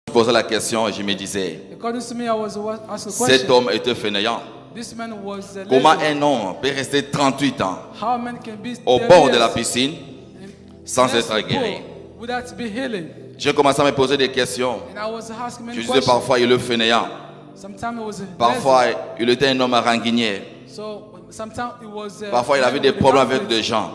Je posais la question et je me disais, According to me, I was asked a cet question. homme était fainéant. This man was Comment lazy. un homme peut rester 38 ans How a man can be au 30 bord de la years piscine and sans next être to the guéri? pool without be healing? J'ai commencé à me poser des questions. And I was asking Je many disais questions. parfois il est fainéant. Sometimes it was Parfois lazy. il était un homme rancunier. So sometimes it was. Parfois il avait des problèmes avec des gens.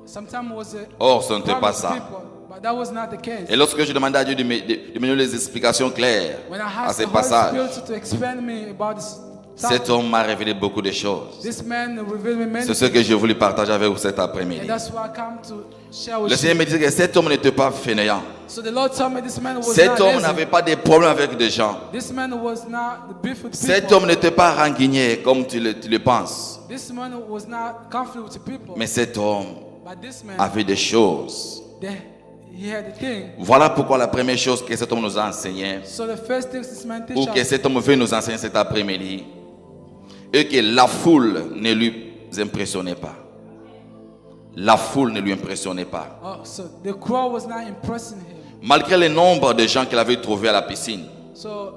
Sometimes it was. Or ce n'était problem pas with ça. people, but that was not the case. Et lorsque je demandais à Dieu de me donner les explications claires When I à asked ces the Holy passages, Spirit to explain me about this cet topic, homme m'a révélé beaucoup de choses. this man revealed me many C'est ce que j'ai voulu partager avec vous cet après-midi. and that's why I come to share Le with Seigneur you. me disait que cet homme n'était pas fainéant. So the Lord told me this man was Cet not homme lazy. n'avait pas de problème avec des gens. This man was not the beef with Cet people. homme n'était pas rancunier comme tu le penses. This man was not conflict with the people. Mais cet homme But this man, avait des choses. he had the thing. Voilà pourquoi la première chose que cet homme nous a enseigné, So the first thing this man ou teach que us, cet homme veut nous enseigner cet après-midi, est que la foule ne lui impressionnait pas. La foule ne lui impressionnait pas. so the crowd was not impressing him. Malgré le nombre de gens qu'il avait trouvés à la piscine, So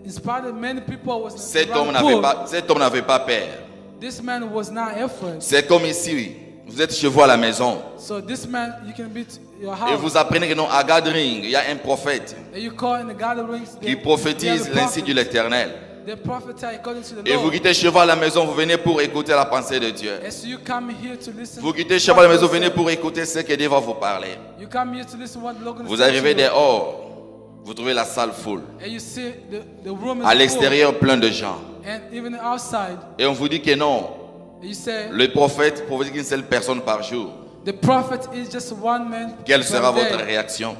in spite of many people was cet around homme the pool, n'avait pas peur. this man was not afraid. C'est comme ici, vous êtes chez vous à la maison So this man, you can be to your et house vous apprenez que non, à Gathering, il y a un prophète and you call in the gatherings. qui prophétise l'ainsi de l'Éternel. The prophet according to the Et vous Lord. quittez chez vous à la maison, vous venez pour écouter la pensée de Dieu. And so you come here to listen. Vous quittez chez vous à la maison, vous venez pour écouter ce que Dieu va vous parler. You come here to listen what the Lord Vous gonna say arrivez to you. dehors, vous trouvez la salle full. And you see the room is À full. l'extérieur, plein de gens. And even outside, Et on vous dit que non, you say le prophète prophétise qu'une seule personne par jour. the prophet is just one man. Quelle per sera votre day. réaction?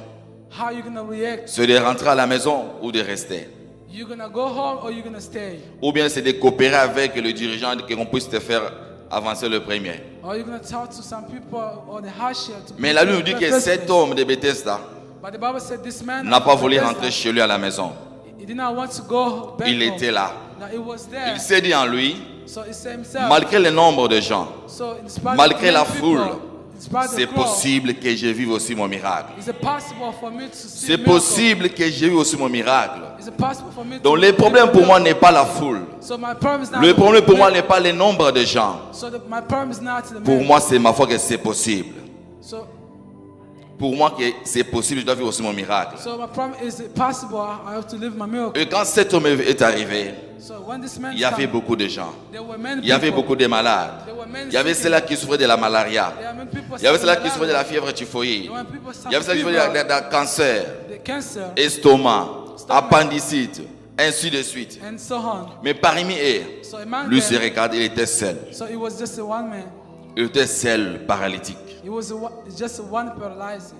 How you gonna react? C'est de rentrer à la maison ou de rester? You gonna go home or you gonna stay? Ou bien c'est de coopérer avec le dirigeant qu'on puisse te faire avancer le premier. Or you gonna talk to some people or the hardship? Mais la Bible nous dit que cet homme de Bethesda But the Bible said this man n'a pas voulu rentrer chez lui à la maison. He did not want to go back Il home. était là. Now it was there. Il s'est dit en lui, So he said himself. malgré le nombre de gens, So in spite malgré of la many foule, people, in spite of c'est the crowd, possible que je vive aussi mon miracle. Is it possible for me to see a C'est miracle? possible que je vive aussi mon miracle. Is it possible for me Donc to le problème pour moi n'est pas la foule. So my problem is not Le the problème pour moi many. n'est pas le nombre de gens. So my problem is not the Pour many. moi, c'est ma foi que c'est possible. So Pour moi, que c'est possible, je dois vivre aussi mon miracle. my problem is it possible I have to live my miracle. Et quand cet homme est arrivé, So when this man il y avait came, beaucoup de gens. there were many Il y avait people. beaucoup de malades. There were many Il y avait sick ceux-là qui souffraient de la malaria. There are many people Il y avait ceux-là qui suffering souffraient de la malaria. fièvre typhoïde. There were people Il y avait ceux-là qui suffering souffraient de cancer, the cancer estomac, appendicite, ainsi de suite. and so on. Mais parmi eux, So among lui se them, regarde, il était seul. so it was just a one man. Il était seul, paralytique. It was just one paralyzed.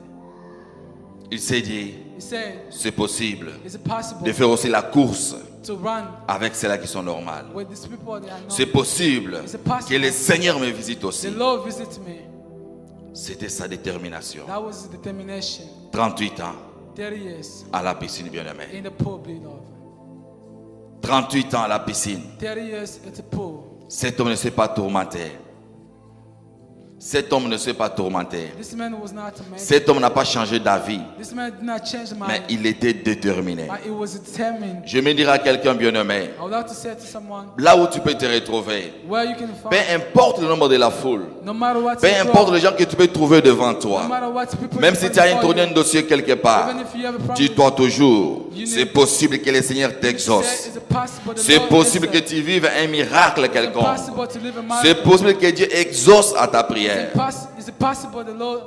Il s'est dit, He said, c'est possible is it possible de faire aussi la course to run avec ceux-là qui sont normales. with these people that are C'est not? possible Is it possible? que le Seigneur me visite aussi. The Lord visit me. C'était sa détermination. That was his determination. 38 ans 30 years à la piscine, bien-aimé. in the pool, beloved. 38 ans à la piscine. 30 years at the pool. Cet homme ne s'est pas tourmenté. Cet homme ne s'est pas tourmenté. This man was not a man. Cet homme n'a pas changé d'avis, This man did not change mais mind, il était déterminé. but he was determined. Je me dirais à quelqu'un bien-aimé, I would like to say to someone, là où tu peux te retrouver, where you can peu find, importe le nombre de la foule, no matter what peu you importe grow, les gens que tu peux trouver devant no toi, matter what people même you si put tu as before introduit you, un dossier quelque part, even if you have a problem, dis-toi toujours, You c'est need- possible que le Seigneur say, t'exauce. is it possible the C'est Lord possible que answer? tu vives un miracle Is it quelconque. possible to live a C'est miracle? possible que Dieu exauce à ta prière. Is it possible the Lord?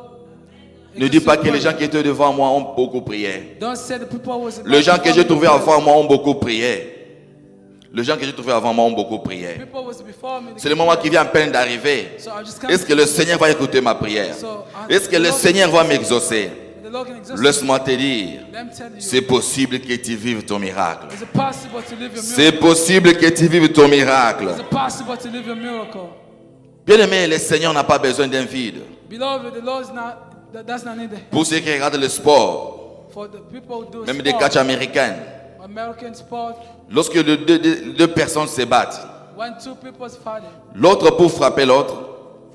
Ne dis pas que les gens qui étaient devant moi ont beaucoup prié. Don't say the people was. Les gens que j'ai trouvés avant moi ont beaucoup prié. Les gens que j'ai trouvés avant moi ont beaucoup prié. People was before me. C'est le moment qui vient à peine d'arriver. So I just come. Est-ce que le Seigneur va écouter ma prière? Est-ce que le Seigneur va m'exaucer? The Lord can exhaust Laisse-moi te dire, them tell you. c'est possible que tu vives ton miracle. Is it possible to live your C'est miracle? possible que tu vives ton miracle. Is it possible to live your miracle? Bien aimé, le Seigneur n'a pas besoin d'un vide. Beloved, the Lord is not. Does not need the help. Pour ceux qui regardent le sport, For the people who do même des sport, catchs américains, American sport, lorsque deux personnes se battent, when two people fighting, l'autre pour frapper l'autre,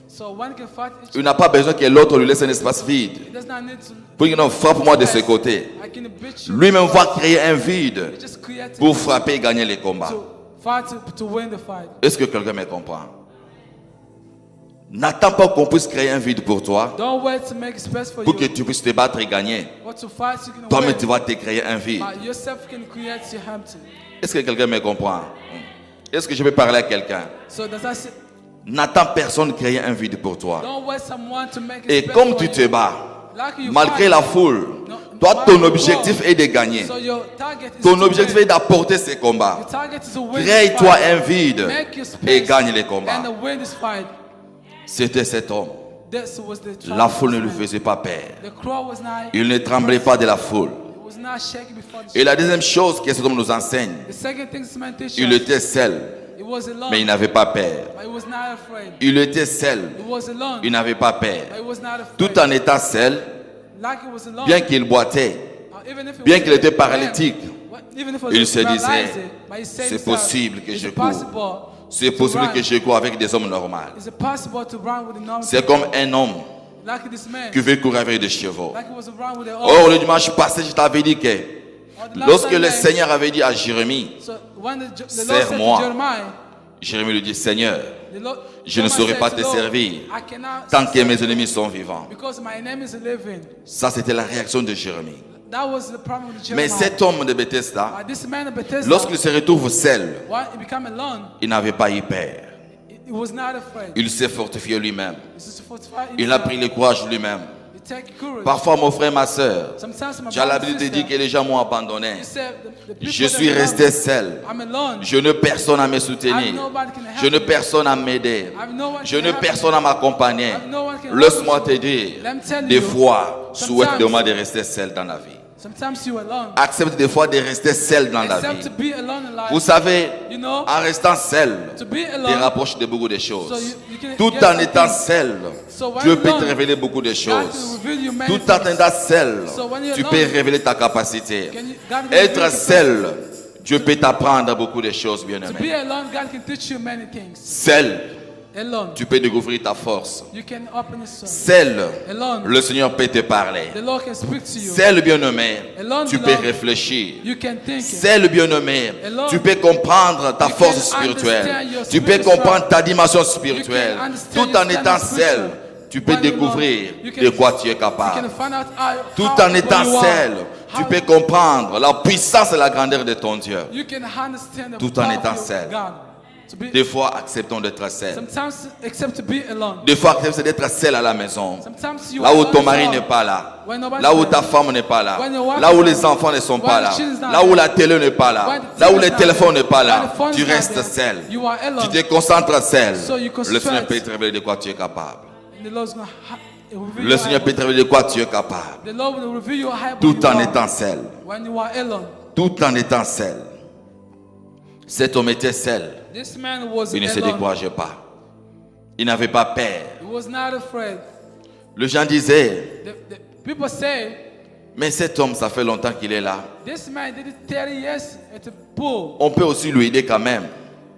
so one can fight each il n'a pas besoin que l'autre lui laisse un espace vide. He does not need to. Pour qu'il non, frappe-moi de ce côté. I can beat Lui-même va créer un vide He just created pour frapper et gagner les combats. to fight to win the fight. Est-ce que quelqu'un me comprend? N'attends pas qu'on puisse créer un vide pour toi, Don't wait to make space for pour que you. tu puisses te battre et gagner. Or to fight you can Toi-même, win. tu vas te créer un vide. But yourself can create your empty. Est-ce que quelqu'un me comprend? Est-ce que je peux parler à quelqu'un? So does that say, N'attends personne créer un vide pour toi. don't wait someone to make a Et space comme for tu you. te bats, Like you malgré fight, la foule, no toi, matter ton the objectif goal. est de gagner. So your target is Ton to objectif win. est d'apporter ces combats. Your target is to win this Crée-toi fight. un vide Make your space et gagne les combats. and win this fight. C'était cet homme. This was the La trial foule ne of lui this man. faisait pas peur. The crowd was not. Il ne tremblait pas de la foule. It was not shaking before the Et la deuxième chose que cet homme nous enseigne, The second thing this man teaches il us, était seul, it was alone, mais il n'avait pas peur. but he was not afraid. Il était seul, It was alone, il n'avait pas but peur. he was not afraid. Tout en étant seul, Like he was alone, bien qu'il boitait, even if he bien was qu'il était man, paralytique, even if he was il se paralyzed, disait, but he said c'est himself, possible que "Is je it cours. possible C'est to possible run? que je cours avec des hommes normaux. Is it possible to run with the normal C'est people?" comme un homme Like this man, qui veut courir avec des chevaux. like he was around with the Or, le dimanche passé, je t'avais dit que Or the last lorsque le Sunday, Seigneur avait dit à Jérémie, so when the Lord said Serre-moi. to Jeremiah, Jérémie lui dit, Seigneur, the Lord, je ne Jeremiah saurais said pas to te Lord, servir I cannot tant que serve mes you ennemis sont vivants. because my name is living. Ça, c'était la réaction de Jérémie. That was the problem with Mais Jeremiah. cet homme de Bethesda, But this man of Bethesda, lorsqu'il se retrouve seul, when he became alone, il n'avait pas eu peur. he was not afraid. Il s'est fortifié lui-même. He just fortified Il a himself. pris le courage lui-même. He take courage. Parfois, mon frère, ma soeur, Sometimes my j'ai brother l'habitude and de sister, dire que les gens m'ont abandonné. he said, the people Je that suis around resté me, seul. I'm alone. Je n'ai personne à me I soutenir. have nobody can help Je n'ai me. personne à m'aider. I have no one Je can n'ai help personne me. à m'accompagner. I have no one can Laisse-moi help te me. dire, Let me tell des you, fois, souhaite sometimes- de moi de rester seul dans la vie. Sometimes you alone. Accepte des fois de rester seul dans la Except to vie. be alone in life. Vous savez, You know, en restant seul, to be te alone. rapproche de beaucoup de choses. So you can Tout get en some étant things. seul, So when Dieu you're peut te alone, révéler beaucoup de God choses. can reveal you many Tout en things. étant seul, So when you're tu alone, peux révéler ta capacité. God can reveal Être your seul, Dieu peut t'apprendre beaucoup de choses, bien To be aimé. alone, God can teach you many things. Seul, Alone, tu peux découvrir ta force. you can open your soul. Seul, Alone, le Seigneur peut te parler. the Lord can speak to you. Seul, bien-aimé, Alone, tu peux beloved, réfléchir. You can think it. Seul, bien-aimé, Alone, tu peux comprendre ta you force can spirituelle. understand your Tu peux spiritual comprendre ta dimension spirituelle. You can understand Tout your en étant standing seul, spiritual. tu peux When you're découvrir alone, you can- de quoi tu es You can capable. find out Tout how en étant you are. seul, tu How- peux comprendre la puissance et la grandeur de ton Dieu. You can understand the Tout en power étant of your seul. God. To be, Des fois, acceptons d'être seul. sometimes, except to be alone. Des fois, acceptons d'être seul à la maison. Sometimes you Là are où ton alone mari at n'est home. pas là. When nobody's Là où there. ta femme n'est pas là. When your wife Là où is les not enfants ne sont When pas the là. children's not Là où there. la télé n'est pas When là. the Là où TV le is not téléphone there. n'est pas là. When the phone Tu is not restes there. seul. You are alone. Tu te concentres seul. So you Le concentrate. Seigneur peut te révéler de quoi tu es capable. And the Lord's gonna reveal Le your Seigneur high peut te révéler de quoi tu es capable. The Lord will reveal your high Tout en étant seul. when you are alone. Tout en étant seul. Cet homme était seul. This man was Il ne se alone. décourageait pas. Il n'avait pas peur. He was not afraid. Les gens disaient, The people say, mais cet homme, ça fait longtemps qu'il est là. this man did it 30 years at the pool. On peut aussi lui aider quand même.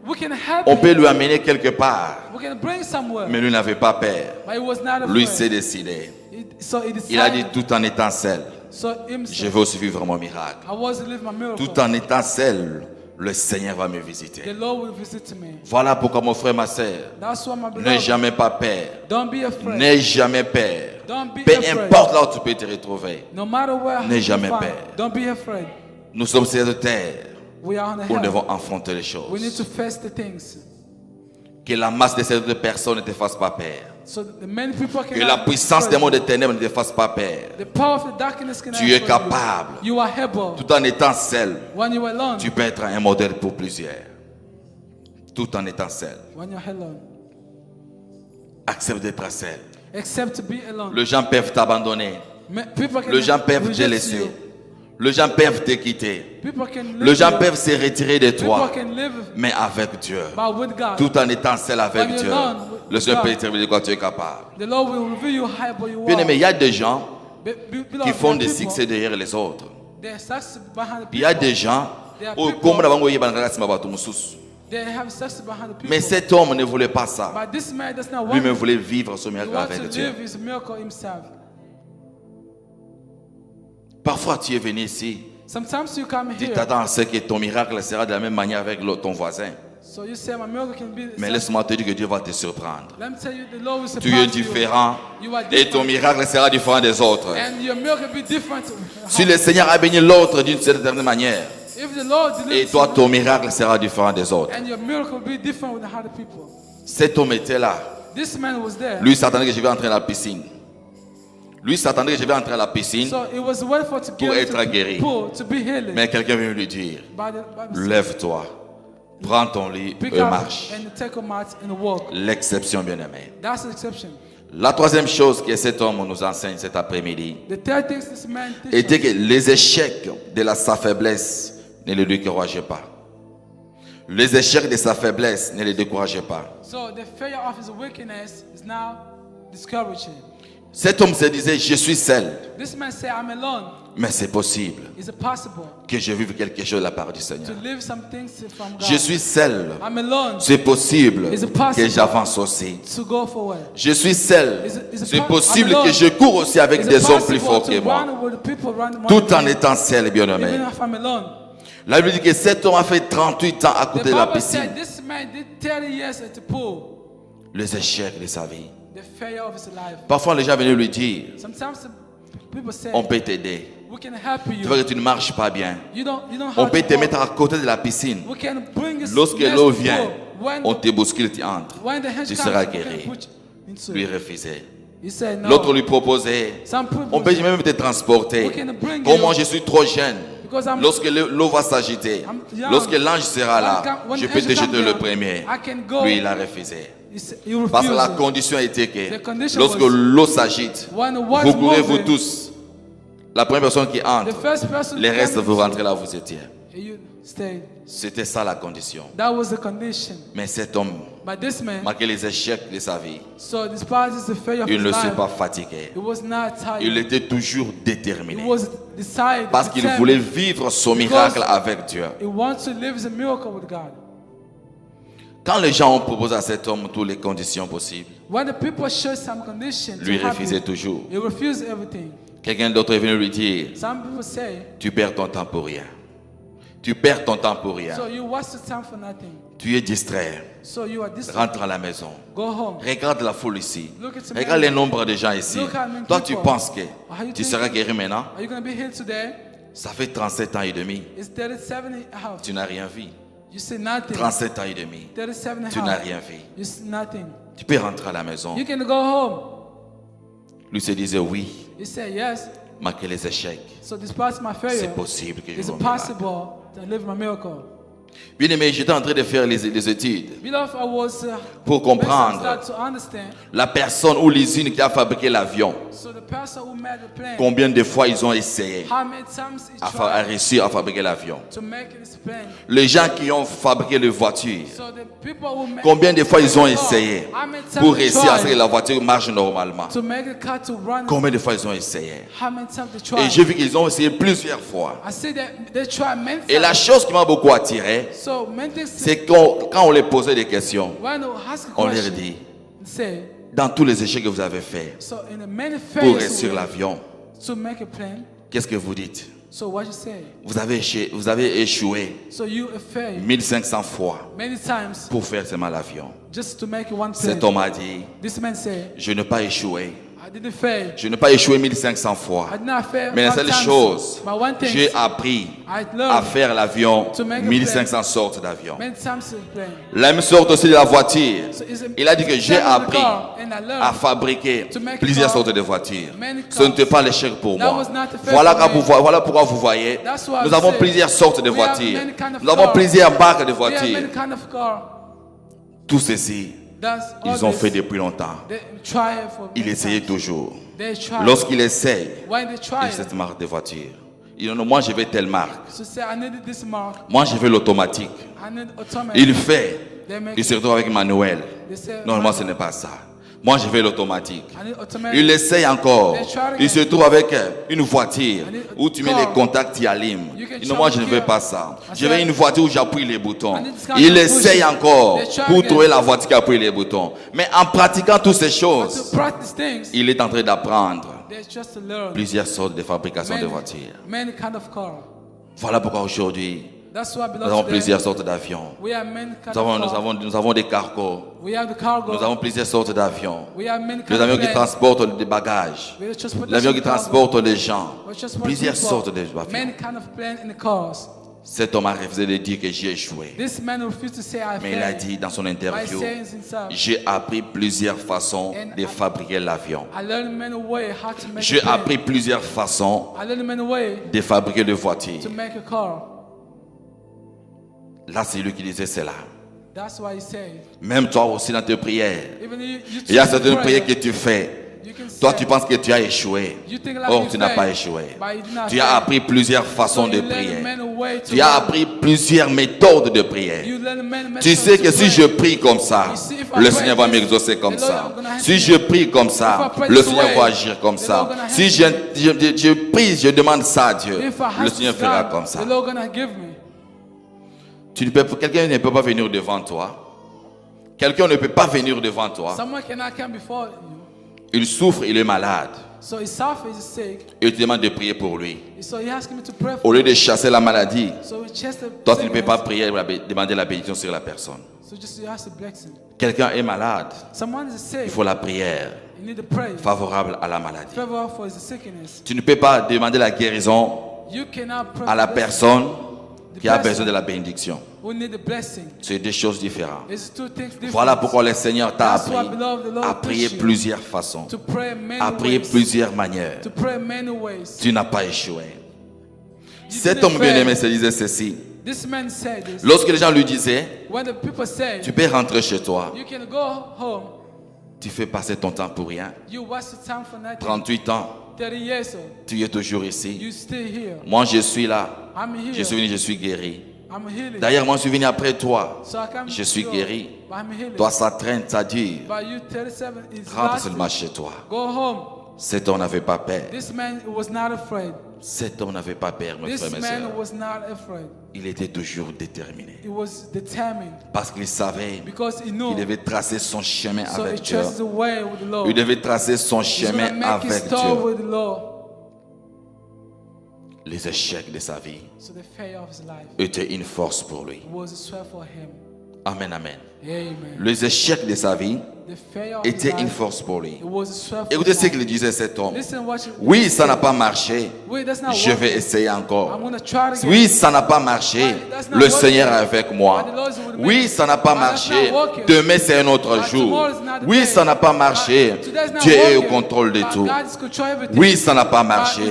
We can help On peut him. lui amener quelque part. We can bring somewhere. Mais lui n'avait pas peur. But he was not afraid. Lui s'est décidé. So he decided. Il a dit tout en étant seul, So je himself, vais aussi vivre mon miracle. I was to live my miracle. Tout en étant seul, le Seigneur va me The visiter. Lord will visit me. Voilà pourquoi mon frère, ma soeur, That's why my n'aie beloved, jamais pas peur. don't be afraid. N'aie jamais peur. Don't be Peu afraid. importe là où tu peux te retrouver. No matter where N'aie you jamais find, peur. don't be afraid. Nous sommes sur cette terre We are on the où nous hell. devons affronter les We need choses. to face the things. Que la masse de ces autres personnes ne te fasse pas peur. So the many people Que la puissance des mondes des ténèbres ne te fasse pas peur. The power of the darkness can Tu es capable. You are able. Tout en étant seul, When you are alone. tu peux être un modèle pour plusieurs. Tout en étant seul. When you're alone. Accepte d'être seul. Except to be alone. Les gens peuvent t'abandonner. People can Les gens peuvent te reject laisser. you. Les gens peuvent te quitter. People can leave Les gens you. peuvent se retirer de People toi. can live Mais avec Dieu. but with God. Tout en étant seul avec When you're Dieu. alone with Le Seigneur God. peut te révéler de quoi tu es capable. The Lord will reveal you how able you Bien are. aimé, il y a des gens Beloved, qui font there des are people, succès derrière les autres. they are success behind the Il y a people. des gens There are oh, people- comme na bango yeba na nsima bato mosusu. They have success behind the people. Mais cet homme ne voulait pas ça. But this man does not want Lui-même it. voulait vivre son He miracle wants to avec Dieu. live his miracle himself. Parfois tu es venu ici Sometimes you come Tu here, t'attends à ce que ton miracle sera de la même manière avec ton voisin. so you say my miracle can be. Mais laisse-moi te dire que Dieu va te surprendre. Let me tell you, the Lord will Tu es surprise différent you. You are et ton different, miracle sera différent des autres. and your miracle will be different. Si le Seigneur a béni l'autre d'une certaine manière, If the Lord et delivers toi you, ton miracle sera différent des autres. and your miracle will be different with the other people. Cet homme était là. This man was there. Lui s'attendait que je vais entrer dans la piscine. Lui s'attendait que je vais entrer dans la piscine. So it was well for to Pour get être guéri. to pool, to be healed. Mais quelqu'un vient lui dire, By the lève-toi, prends ton lit pick et up marche. and take a mat and walk. L'exception, bien-aimé. That's the exception. La troisième chose que cet homme nous enseigne cet après-midi The third thing this man teaches était us, que les échecs de sa faiblesse ne le décourageaient pas. Les échecs de sa faiblesse ne le décourageaient pas. so the failure of his weakness is now discouraging. Cet homme se disait, je suis seul, This man said, I'm alone. mais c'est possible Is it possible que je vive quelque chose de la part du to Seigneur. live some things from God? Je suis seul, I'm alone c'est possible Is it possible que j'avance aussi. to go forward. Je suis seul, Is it c'est po- possible I'm alone. que je cours aussi avec Is it des hommes plus possible forts to que moi, run with the people run tout en me, étant seul, bien-aimé. even if I'm alone? La Bible dit que cet homme a fait 38 ans à The côté de la Bible piscine. said this man did 30 years at the pool. Les échecs de sa vie. The failure of his life. Parfois, les gens venaient lui dire, Sometimes people say, on peut t'aider. we can help Tu you. vois que tu ne marches pas bien. You don't On have peut to te walk. mettre à côté de la piscine. We can bring us Lorsque next l'eau to vient, pool. When, on te bouscule, tu entres. when the hand Tu comes, seras we can guéri. put you into Lui it. refusait. He said no. L'autre lui proposait, Some people on peut même te transporter. We can bring Pour you. moi, je suis trop jeune. Because I'm- Lorsque l'eau va s'agiter, I'm young. lorsque l'ange sera là, When je the peux te angel jeter come le down, premier. I can go. Lui, il a refusé. You Parce que la refuse it. condition était que The condition lorsque was- l'eau s'agite, When the water vous courez vous moving, tous. La première personne qui the entre, first person les restes came, vous rentrez là où vous étiez. you stayed. C'était ça la condition. That was the condition. Mais cet homme, But this man, malgré les échecs de sa vie, so despite the failure of il his ne s'est life, pas fatigué. he was not tired. Il était toujours He déterminé. was decided. Parce qu'il determined. voulait vivre son miracle avec Dieu. He wants to live as a miracle with God. Quand les gens ont proposé à cet homme toutes les conditions possibles, When the people show some condition to lui help refusait you, toujours. he refused everything. Quelqu'un d'autre est venu lui dire, Some people say, tu perds ton temps pour rien. Tu perds ton temps pour rien. so you waste your time for nothing. Tu es distrait. So you are this. Rentre à la maison. Go home. Regarde la foule ici. Look at the Regarde many- les nombres de gens ici. Look how many Toi, tu people. penses que How you tu think- seras guéri maintenant? Are you going to be healed today? Ça fait 37 ans et demi. It's 37 and a half. Tu n'as rien vu. You see nothing. 37 ans et demi. 37 and a Tu n'as half. rien vu. You see nothing. Tu peux rentrer à la maison. You can go home. Lui se disait oui, He said, yes. malgré les échecs. So despite my C'est failure, possible que je it's vive mon miracle. possible to live my miracle. Bien aimé, j'étais en train de faire les études Beloved, I was pour comprendre start to understand. la personne ou l'usine qui a fabriqué l'avion. So the person who made the plane, Combien de fois ils ont essayé how many times he à tried réussir à fabriquer l'avion. to make this plane. Les gens qui ont fabriqué les voitures, So the people who make combien de fois ils ont the car, essayé how many times pour they réussir à ce que tried la voiture marche normalement. to make the car to run. Combien de fois ils ont essayé. How many times they Et tried? j'ai vu qu'ils ont essayé plusieurs fois. I see that they try many Et la times. chose qui m'a beaucoup attiré, So many things. c'est quand on les posait des questions, When you ask a on leur question, dit, say, dans tous les échecs que vous avez faits so in the many pour failures réussir l'avion, to make a plane, qu'est-ce que vous dites? so what you say? Vous avez échoué So you fail 1500 fois many times pour faire seulement l'avion. just to make one plane. Cet homme a dit, This man said, je n'ai pas échoué. I didn't fail. Je n'ai pas échoué 1500 fois. I did not fail. Mais la one seule time, chose, but one thing, j'ai appris I à learned faire l'avion, to make a 1500 sortes d'avions. many times a plane. La même sorte aussi de la voiture. So it's a- Il a dit que j'ai same with the appris car, and I learned à fabriquer to make a plusieurs car, sortes de voitures. many Ce n'était cars. pas l'échec pour That moi. was not the fail Voilà, for me. voilà pourquoi vous voyez, That's why nous I avons say, plusieurs sortes de we have voitures. many kind of Nous avons cars. plusieurs marques de We have voitures. many kind of car. Tout ceci, That's all ils ont this. fait depuis longtemps. They try it for Il many essayait times. toujours. They try. Lorsqu'il essaye, When they try il cette it, marque de voiture. Il dit non, moi je veux telle marque. so say I needed this mark. Moi je veux l'automatique. I need automatic. Il fait. They make Il se retrouve avec manuel. They say, Normalement ce n'est pas ça. Moi je veux l'automatique. I need automatic. Il essaye encore. They try Il se again. trouve avec une voiture I need a où tu mets car. les contacts, tu allumes. You can Il dit non, moi je ne charge veux here. pas ça. I Je veux said, une voiture où j'appuie les boutons. I need this kind Il of essaye push. encore They try pour again. trouver la voiture qui appuie les boutons. Mais en pratiquant toutes ces To choses, practice things, il est en train d'apprendre they just to learn. plusieurs sortes de fabrication de Many, voitures. many kind of car. Voilà pourquoi aujourd'hui, That's why, nous beloved, avons today, plusieurs sortes d'avions. we have many kind of cars. Nous avons des cargos. We have the cargo. Nous avons plusieurs sortes d'avions. We have many Les kind avions of qui planes. transportent des bagages. We have transportation L'avion qui cargo. transporte les gens. We transport Plusieurs people. sortes d'avions. Many kind of planes in the cars. Cet homme a refusé de dire que j'ai échoué. This man refused to say I Mais il a failed. dit dans son By interview, saying himself, j'ai appris plusieurs façons de fabriquer l'avion. I learned many ways how to make J'ai a plane. appris plusieurs façons I learned many ways de fabriquer des voitures. to make a car. Là, c'est lui qui disait cela. That's why he said. Même toi aussi dans tes prières, Even you il y a choose to certaines pray, prières que tu fais. you can Toi, say, tu penses que tu as échoué. you think like Or, you tu n'as pas failed, échoué. but you did not Tu as fail. appris plusieurs façons So de you learn prier. many ways to Tu as pray. appris plusieurs méthodes de prière. You learn many Tu methods sais to que si pray. je prie comme ça, You see, if I le pray Seigneur va this, m'exaucer comme the Lord ça. gonna answer Si me. je prie comme If ça, I pray le this Seigneur way, va agir comme the ça. Lord gonna Si answer je prie, je demande ça à Dieu, If I le ask Seigneur this fera God, comme ça. the Lord gonna give me. Quelqu'un ne peut pas venir devant toi. Quelqu'un ne peut pas venir devant toi. Someone cannot come before you. Il souffre, il est malade. So he suffers, he's sick. Et il te demande de prier pour lui. So he asked me to pray Au for lieu him. de chasser la maladie, So he chased toi tu ne peux pas sickness. prier, demander la bénédiction sur la personne. So just you ask the blessing. Quelqu'un est malade, Someone is sick. il faut la prière You need to pray. favorable à la maladie. Favor for his sickness. Tu ne peux pas demander la guérison You cannot pray à la for this personne qui a person besoin de la bénédiction. who need the blessing. C'est deux choses différentes. It's two things different. Voilà pourquoi le Seigneur t'a That's why, appris beloved, the Lord à prier teach you plusieurs façons, to pray many à prier ways. plusieurs manières. To pray many ways. Tu n'as pas échoué. You Cet didn't homme bien-aimé fail. se disait ceci. This man said this. Lorsque les gens lui disaient, When the people say tu peux rentrer chez toi, you can go home, tu fais passer ton temps pour rien. you waste your time for nothing. 38 ans, 30 years old, tu es toujours ici. you still here. Moi, je suis là. I'm here. Je suis venu, je suis guéri. I'm healing. D'ailleurs, moi, je suis venu après toi. So I come Je suis to guéri. you, but I'm healing. Toi, ça traîne, ça dure. But you 37 is Rentre lasting. seulement chez toi. Go home. Cet homme n'avait pas peur. This man was not afraid. Cet homme n'avait pas peur, mes This frères et mes man sœurs. was not afraid. Il était toujours déterminé. He was determined Parce qu'il savait because he knew. qu'il devait tracer son chemin So he avec Dieu. trusts the way with the Lord. Il devait tracer son He's gonna chemin make his avec story Dieu. with the Lord. Les échecs de sa vie So the failure of his life étaient une force pour lui. was a sweat for him. Amen, amen. Amen. Les échecs de sa vie The failure of his étaient une life, force pour lui. it was a sweat for Écoutez his ce life. qu'il disait cet homme. Listen what you, Oui, ça n'a pas marché. Wait, that's not Je vais working. essayer I'm encore. gonna try it again. Oui, ça n'a pas marché. Le Seigneur est avec moi. Oui, ça n'a pas marché. Demain, c'est un autre jour. Oui, ça n'a pas marché. Dieu est au contrôle de tout. Oui, ça n'a pas marché.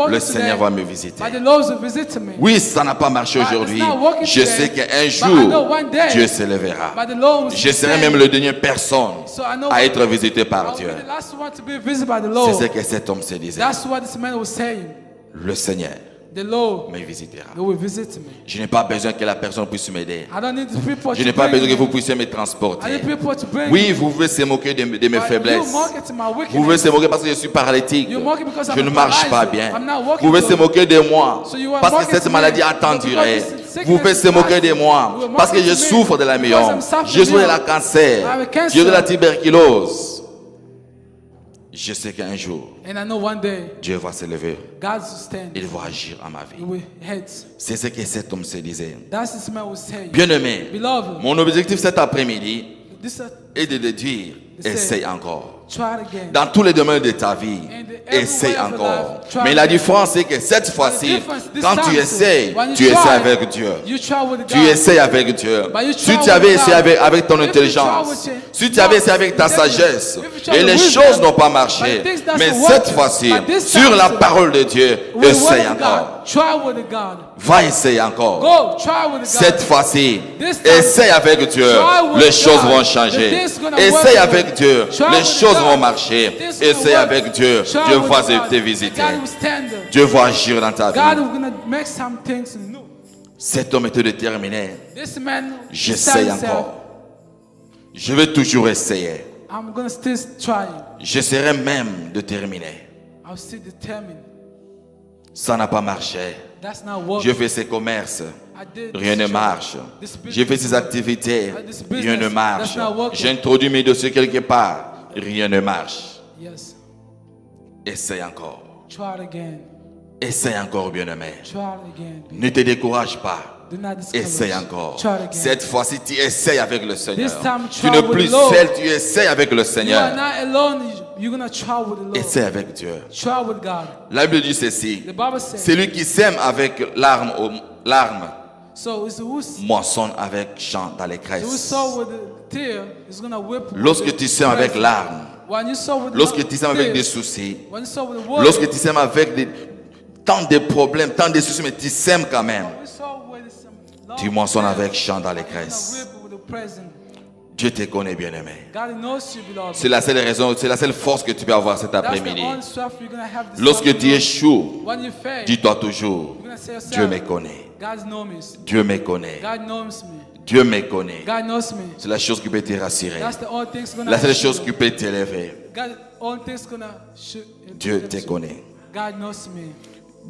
Le Seigneur va me visiter. But the Lord will visit me. Oui, ça n'a pas marché aujourd'hui. Je sais qu'un jour, Dieu se lèvera. But the Lord will Je serai stand. même le dernier personne So I know à être visité par I'll Dieu. be the last one to be visited by the C'est Lord. ce que cet homme se disait. That's what this man was saying. Le Seigneur The Lord me visitera. he will visit me. Je n'ai pas besoin que la personne puisse m'aider. I don't need the people Je to n'ai pas bring besoin que me. vous puissiez me I transporter. need people to bring Oui, me. vous pouvez se moquer de mes But faiblesses. you mock it to my Vous wickedness. pouvez se moquer parce que je suis paralytique. You mock it because I'm Je ne marche pas paralyzed. bien. I'm not Vous walking pouvez se good. moquer de moi So you are parce que mocking cette to maladie me. a tant But because duré. this sickness Vous pouvez se is moquer de lasting. moi You are parce que mocking je to me souffre de la because myome. I'm suffering Je souffre de la myome. cancer. I have a cancer. J'ai de la tuberculose. Je sais qu'un jour, And I know one day Dieu va se lever. God will stand. Il va agir à ma He vie. will hate. C'est ce que cet homme se disait. That's this man will say. Bien-aimé, Beloved, mon objectif cet après-midi this est de te dire, essaye encore. try it again. Dans tous les domaines de ta vie, essaye encore. Mais la différence, c'est que cette fois-ci, quand tu essayes, tu essaies avec Dieu. You try with Tu God. essayes avec Dieu. But you Si try tu avais with essayé God. avec ton If you intelligence, try with si tu avais essayé avec ta sagesse, If you try et with les wisdom, choses n'ont pas marché, but things doesn't mais work, cette fois-ci, but this sur time, la parole de Dieu, with the essaye word of encore. God, try with God. Va essayer encore. Go, try with God. Cette fois-ci, This time, essaye avec Dieu, try with les choses God. vont The changer. things gonna Essaye work. avec Dieu, Try les with choses God. vont marcher. The things gonna Essaye work. avec Dieu, Try Dieu with va God. te visiter. God will stand there. Dieu va agir dans ta God vie. will gonna make some things new. Cet homme était déterminé. This man, J'essaye he said encore. Je vais toujours essayer. I'm gonna still trying. J'essaierai même de terminer. I'm still determined. Ça n'a pas marché. That's not working. Je fais ces commerces. I did Rien ne this marche. job, this business, J'ai fait ces activités. this Rien ne business, marche. that's not working. J'ai introduit mes dossiers quelque part. Rien ne marche. Yes. Essaye encore. Try it again. Essaye encore, bien-aimé. Try it again. Ne te décourage pas. Do not discourage. Essaye encore. Try it again. Cette fois-ci, tu essayes avec le Seigneur. This time, Tu try n'es with plus the Lord. seul, tu essayes avec le You are Seigneur. not alone. You're going to try with the Lord. Essaye avec Dieu. Try with God. La Bible dit ceci. The Bible says, Celui qui sème avec larmes so it's who moissonne avec chant d'allégresse. sow with the tear is going to whip. with Lorsque the tu sèmes avec present. larmes, When you sow with lorsque tu sèmes avec des tears, soucis, when you sow with the word, lorsque tu sèmes avec tant de problèmes, tant de soucis, mais tu sèmes quand même, when you sow with some love, tu moissonnes avec chant you're gonna d'allégresse. whip with the present. Dieu te connaît, bien-aimé. God knows you, beloved. C'est la seule raison, c'est la seule force que tu peux avoir cet That's the après-midi. only stuff you're gonna have this Lorsque tu afternoon. échoues, When you fail, dis-toi toujours, you're gonna say yourself, Dieu me connaît. God knows me. Dieu me connaît. God knows me. Dieu me connaît. God knows me. C'est la chose qui peut te rassurer. That's the only thing's gonna La seule help chose you. qui peut t'élever. God, only thing's gonna Dieu te connaît. God knows me.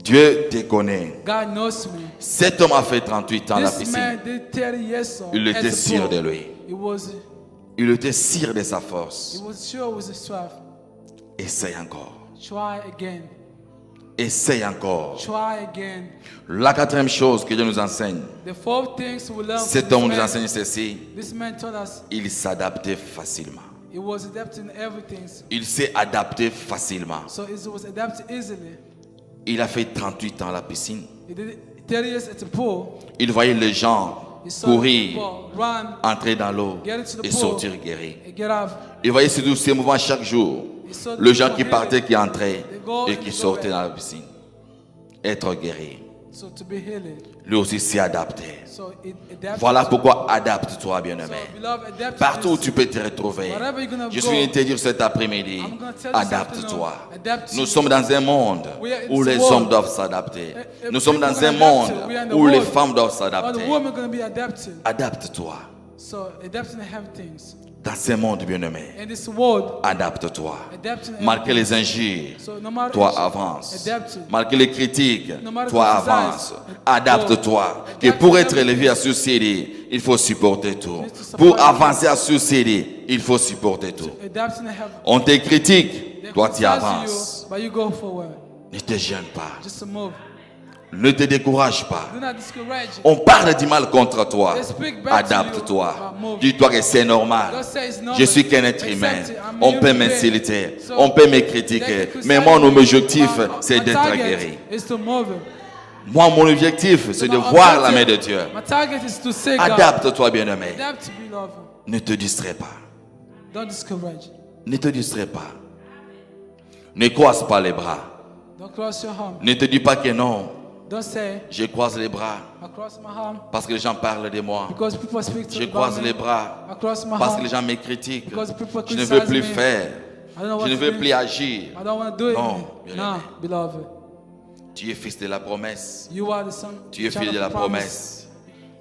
Dieu te connaît. God knows me. Cet homme a fait 38 ans à la This piscine. man did 30 years old. Il était as a sûr pro. de lui. He Il était sûr de sa was force. sure with his strength. Essaye encore. Try again. Essaye encore. Try again. La quatrième chose que Dieu nous enseigne, The fourth things we learn from cet this homme nous man, enseigne ceci. this man told us Il s'adaptait facilement. he was adapting everything. Il s'est adapté facilement. So it was adapted easily. Il a fait 38 ans à la piscine. He did it 30 years at the pool. Il voyait les gens He saw courir, people run entrer dans l'eau Get into the et pool. sortir guéris. and get out. Il voyait ces douces mouvements chaque jour. He saw the Les gens people qui partaient, healing. qui entraient They go et and qui go sortaient back. dans la piscine. Être guéri. So to be healed. Lui aussi s'est adapté. So it adapted. Voilà pourquoi adapte-toi, So bien-aimé. beloved, adapt Partout où to tu peux te retrouver. Wherever you're gonna Je go, suis venu te dire cet après-midi, I'm gonna tell you adapte-toi. something, adapt Nous to sommes dans un monde We are in où this les world. hommes doivent s'adapter. Nous sommes people dans un gonna monde adapt to. We are in the où les world. femmes doivent All the s'adapter. women are going to be adapted. Adapte-toi. So adapting to have things. Dans ce monde, bien-aimé, In this world, adapte-toi. adapting to Malgré everything. les injures, So no matter toi what, avance. adapt to. Malgré les critiques, No matter toi the desires, avance. Adapte-toi. adapt Et pour to être élevé à everything. Sioux City, il faut supporter tout. need to support Pour everything. avancer à Sioux City, il faut supporter tout. Adapting to have. On te critique, They toi tu criticize avances. you, but you go forward. Ne te gêne pas. Just to move. Ne te décourage pas. Do not discourage. On parle du mal contre toi. They speak bad to Adapte-toi. you, but move. Dis-toi que c'est normal. God says it's normal. Je suis qu'un être Accept humain. it. I'm On a peut human being. m'insulter. So, On peut me they critiquer. can Mais criticize moi, mon you, objectif, but c'est my d'être target guéri. is to move. Moi, mon objectif, c'est de My voir la main objective- de Dieu. My target is to say God. Adapte-toi, bien-aimé. Adapt to be loved. Ne te distrais pas. Don't discourage. Ne te distrais pas. Ne croise pas les bras. Don't cross your arm. Ne te dis pas que non. Don't say, Je croise les bras I cross my arm parce que les gens parlent de moi. because people speak to Je about croise me. les bras I cross my parce que arm les gens me critiquent. because people Je ne veux criticize plus me. faire. I don't know what Je ne to veux do. plus agir. I don't want to do it. Non, bien No, aimé. beloved. Tu es fils de la promesse. You are the son. Tu es child fils of de la the promise. promesse.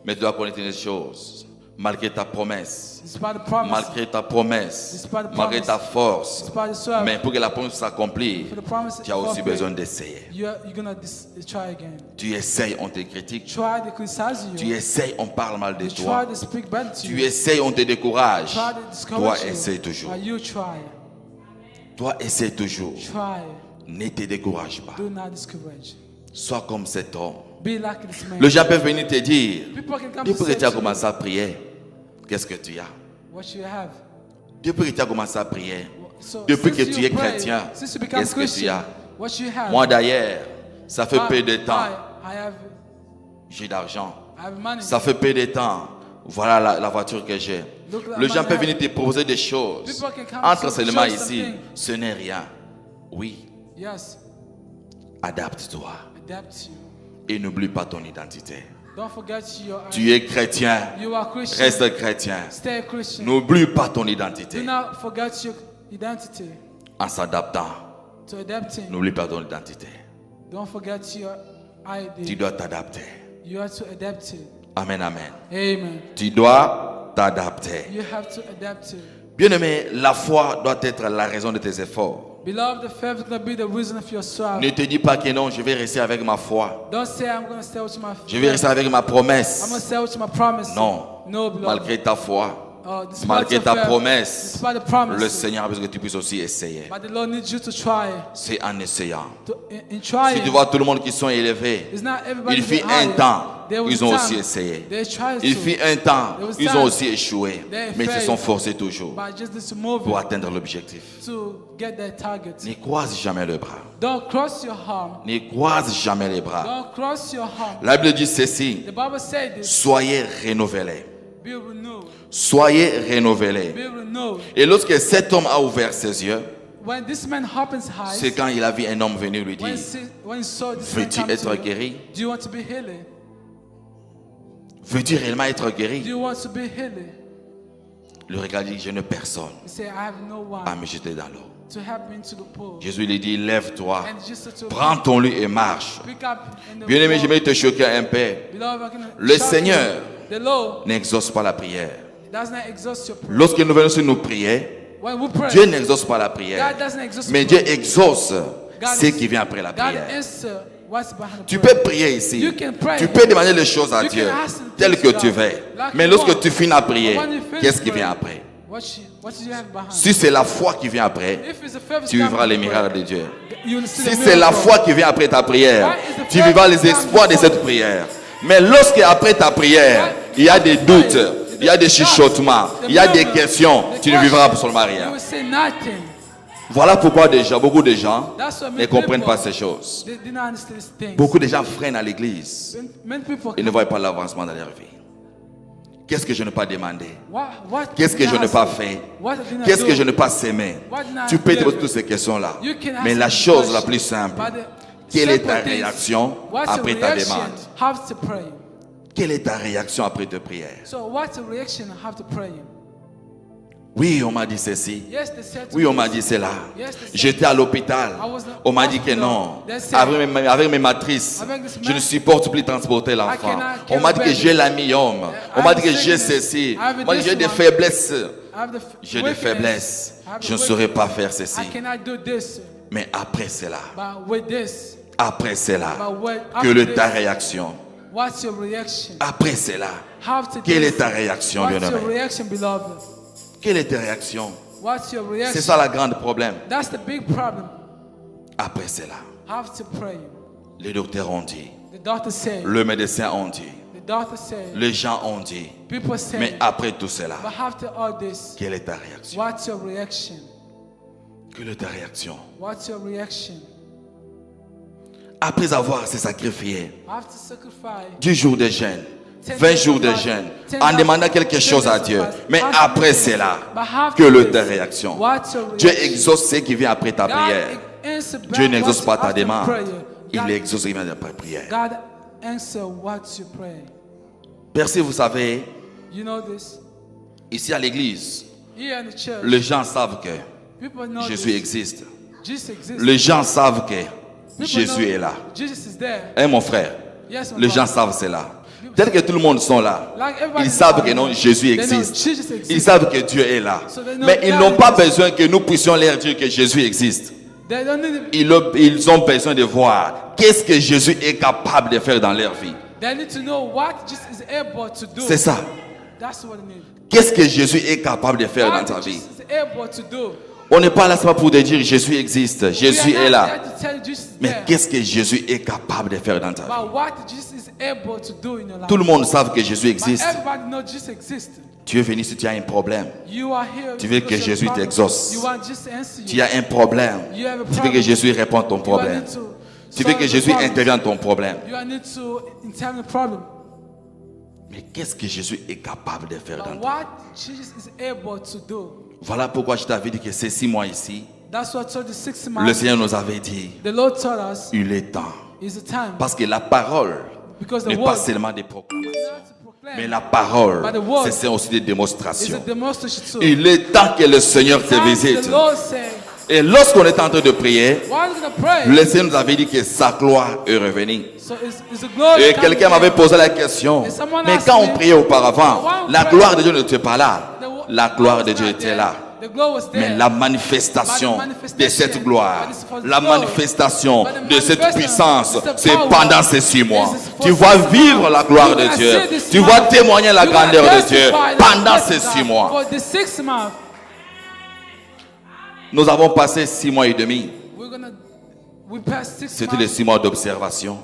Mais tu dois connaître une chose. Malgré ta promesse, Despite the promise. malgré ta promesse, Despite the malgré promise. ta force, Despite the struggle. mais pour que la promesse s'accomplisse, For the promise tu as aussi fulfilled, besoin d'essayer. You're going to try again. Tu essayes, on te critique. Try to criticize you. Tu essayes, on parle mal de You toi. try to speak bad to Tu you. essayes, on te décourage. Try to Toi, discourage you. essaye toujours. But you try. Toi, essaye toujours. Try. Ne te décourage pas. Do not discourage. Sois comme cet homme. Be like this man. Le gens peut venir te dire, People can come depuis to que say tu as to you commencé à prier, qu'est-ce que tu as? what you have. Depuis que tu as commencé à prier, So, depuis que since tu you es pray, chrétien, since you become qu'est-ce que tu Christian, as? what you have. Moi d'ailleurs, ça fait peu de temps, I j'ai d'argent. have money. Ça fait peu de temps, voilà la voiture que j'ai. Look at Les my gens peuvent life. venir te proposer des choses. People can come Entre to seulement show ici, something. ce n'est rien. Oui, Yes. adapte-toi Adapt you. et n'oublie pas ton identité. Don't forget your Tu es chrétien, You are Christian. reste chrétien. Stay Christian. N'oublie pas ton Do identité. not forget your identity. En s'adaptant, To adapting. n'oublie pas ton identité. Don't forget your Tu ID. dois t'adapter. You have to adapt it. Amen, amen. Amen. Tu dois t'adapter. You have to adapt it. Bien-aimé, la foi doit être la raison de tes efforts. Beloved, the faith is going to be the reason of your struggle. Ne te dis pas que non, je vais rester avec ma foi. Don't say I'm going to stay with my Je vais rester avec ma I'm going to promesse. stay with my promise. Non. No, beloved. Malgré ta foi, Malgré ta promesse, despite the promise, le Seigneur a besoin que tu puisses aussi essayer. but the Lord needs you to try. C'est en essayant. In trying, Si tu vois tout le monde qui sont élevés, it's not everybody il fit get un higher. temps, There was ils ont time aussi essayé. they tried Il to, fit un temps, There was ils time ont aussi échoué. they Mais ils se failed. sont forcés toujours but just this moving pour atteindre l'objectif. to get their target. Ne croise jamais le bras. Don't cross your arm. Ne croise jamais les bras. Don't cross your arm. La Bible dit ceci. The Bible said this. Soyez renouvelés. Be renewed. Soyez renouvelés. Be renewed. Et lorsque cet homme a ouvert ses yeux, When this man opens his eyes, c'est quand il a vu un homme venir lui dire, when he saw this man veux-tu come être to you, guéri? do you want to be healed? Veux-tu réellement être Do guéri? you want to be healed? Le regard dit, je n'ai personne He said, I have no one à me jeter dans l'eau. to help me into the pool. Jésus lui dit, lève-toi, And Jesus told prends ton lit et marche. pick up in the Bien-aimé, je pool. vais te choquer un peu. Beloved, I'm gonna Le shock Seigneur you. The Lord n'exauce pas la prière. does not exhaust your prayer. Lorsque nous venons sur nous prier, When we pray, Dieu n'exauce pas la prière. God doesn't exhaust Mais your Dieu prayer. exauce God ce is- qui vient après la God prière. answer what's behind the Tu prayer. peux prier ici. You can pray. Tu peux demander les choses à You Dieu can ask the telles things que to tu God. veux. Like Mais you lorsque want. tu finis à prier, When you finish qu'est-ce qui praying, vient après? What do you have behind? Si c'est la foi qui vient après, If it's the first tu time vivras you les pray, miracles de Dieu. you will see Si the c'est la miracle. foi qui vient après ta prière, Why is the tu first vivras les time exploits de you cette prière. Mais lorsque après ta prière, il y a des doutes, il y a des chuchotements, il y a des questions, tu ne vivras absolument You rien. will say nothing. Voilà pourquoi beaucoup de gens That's why ne many comprennent pas people, ces choses. they do not understand these things. Beaucoup de gens freinent à l'église. Many people. Ils ne voient pas l'avancement dans leur vie. Qu'est-ce que je n'ai pas demandé? What Qu'est-ce que did je I n'ai pas ask? fait? What did I Qu'est-ce do? que je n'ai pas sémé? What did I Tu peux te do? poser toutes ces questions-là. You can ask Mais la the chose question, la plus simple, but the quelle est ta simple thing, réaction what's your après ta reaction? demande? How to pray. Quelle est ta réaction après ta prière? So what's the reaction? How to pray? Oui, on m'a dit ceci. Yes, they said to Oui, on me, m'a dit cela. Yes, they said J'étais à l'hôpital. I was On m'a dit que hospital. non. They said, Avec mes matrices, avec this je ne man, supporte plus transporter l'enfant. cannot On m'a dit que carry j'ai la myome. On m'a dit que j'ai sickness. ceci. I have Moi, j'ai this des one. faiblesses. I have the J'ai des weakness. faiblesses. I have Je ne the saurais weakness. pas faire ceci. I cannot do this. Mais après cela, But with this, après cela, but with, quelle after est ta this, réaction? what's your reaction? Après cela, How to quelle this? est ta réaction, What's your bien-aimé? reaction, beloved? Quelle est ta réaction? What's your reaction? C'est ça le grand problème. That's the big problem. Après cela, How to pray. les docteurs ont dit, The doctor said. le médecin ont dit, The doctor said. les gens ont dit. People say. Mais après tout cela, But after all this, quelle est ta réaction? what's your reaction? Quelle est ta réaction? What's your reaction? Après avoir se sacrifié After sacrifice. 10 jours de jeûne, 20 jours de jeûne, en demandant quelque chose à Dieu. Mais après cela, quelle est ta réaction? Dieu exauce ce qui vient après ta prière. Dieu n'exauce pas ta demande. Il exauce ce qui vient après ta prière. God answer what you pray. Merci, vous savez, You know this? ici à l'église, Here in the church, les gens savent que people know Jésus this. existe. Jesus exists. Les gens savent que People Jésus know est là. Jesus is there. Hein, mon frère? Yes, my Les gens brother. savent cela. Tel que tout le monde sont là, Like everybody ils savent knows que non, that. Jésus They know existe. Jesus exists. Ils savent que Dieu est là. So they know Mais ils God n'ont pas exists. besoin que nous puissions leur dire que Jésus existe. They don't need. Ils ont besoin de voir qu'est-ce que Jésus est capable de faire dans leur vie. They need to know what Jesus is able to do. C'est ça. That's what they need. Qu'est-ce que Jésus est capable de faire dans What ta vie? Jesus is able to do. On n'est pas là seulement pour te dire Jésus existe, Jésus We are est not là. there to tell you Jesus is Mais there. qu'est-ce que Jésus est capable de faire dans ta vie? But what Jesus is able to do in your life. Tout le monde sait que Jésus But existe. everybody knows Jesus exists. Tu es venu si tu as un problème. You are here. Tu veux que because you have Jésus a problem. t'exauce. You want Jesus to answer Tu you. as un problème. You have a Tu veux problem. que Jésus réponde à ton You problème. need to Tu veux solve que the Jésus problem. intervienne dans ton problème. You need to intervene the problem. Mais qu'est-ce que Jésus est capable de faire dans But ta vie? what Jesus is able to do. Voilà pourquoi je t'avais dit que ces 6 mois ici, That's what told the 6 le months. Seigneur nous avait dit, The Lord told us il est temps. is the time. Parce que la parole Because the n'est pas word seulement des proclamations, not to proclaim, mais la parole, But the word c'est aussi des is a démonstrations. demonstration too. Il est temps que le Seigneur te Time visite. the Lord said, Et lorsqu'on est en train de prier, why are you going to pray? le Seigneur nous avait dit que sa gloire est revenue. So is the glory Et coming quelqu'un down? m'avait posé la question, And someone mais asked quand on me, priait auparavant, why on la pray? gloire de Dieu n'était pas là. The- La gloire I de was Dieu not était there. là. The glory was there. Mais la manifestation But the de manifestation, cette gloire, but it's for la glory. manifestation But the de cette manifestation, puissance, it's the c'est power. pendant ces 6 mois. This is for Tu vas 6 vivre months. la gloire You're de gonna Dieu. see this Tu vas month. témoigner la You're gonna grandeur de Dieu testify the pendant goodness ces of 6 God. mois. For the 6th month, Nous avons passé 6 mois et demi. we passed 6 C'était les months. 6 mois d'observation.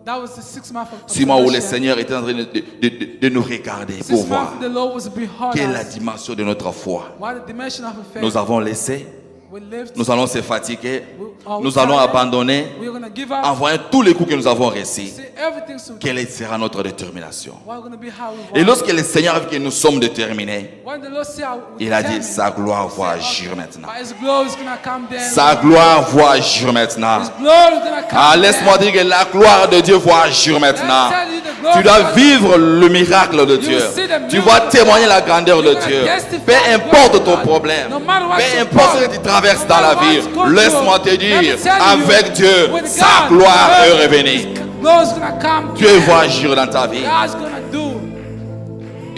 That was the 6th month of 6 mois où le observation. Seigneur était en train de nous regarder 6 pour months voir the Lord was behind quelle est la us. dimension de notre foi. What the dimension of a faith. Nous avons laissé, We lived. nous allons se fatiguer, Are we nous allons tired? abandonner, We're gonna give up. en voyant tous les coups que nous avons reçus. See everything so Quelle sera notre détermination? We're gonna be how we Et want. lorsque le Seigneur a vu que nous sommes déterminés, When the Lord see how we il a dit, determine, sa gloire va say, agir okay, maintenant. but His glory is gonna come down. Sa gloire va agir maintenant. His glory is gonna come Ah, down. laisse-moi dire que la gloire de Dieu va agir maintenant. Let me tell you, the glory Tu dois of God- vivre le miracle de Dieu. see the Tu miracle vas of témoigner God. la grandeur de You're gonna Dieu. testify Peu the importe glory of ton God. problème, No matter what peu your importe ce que problem, tu traverses no dans la matter vie, what you go laisse-moi te through, let dire, me tell you, avec Dieu, with sa God, gloire est His revenue. glory is gonna come Dieu down. va agir dans ta vie. God's gonna do.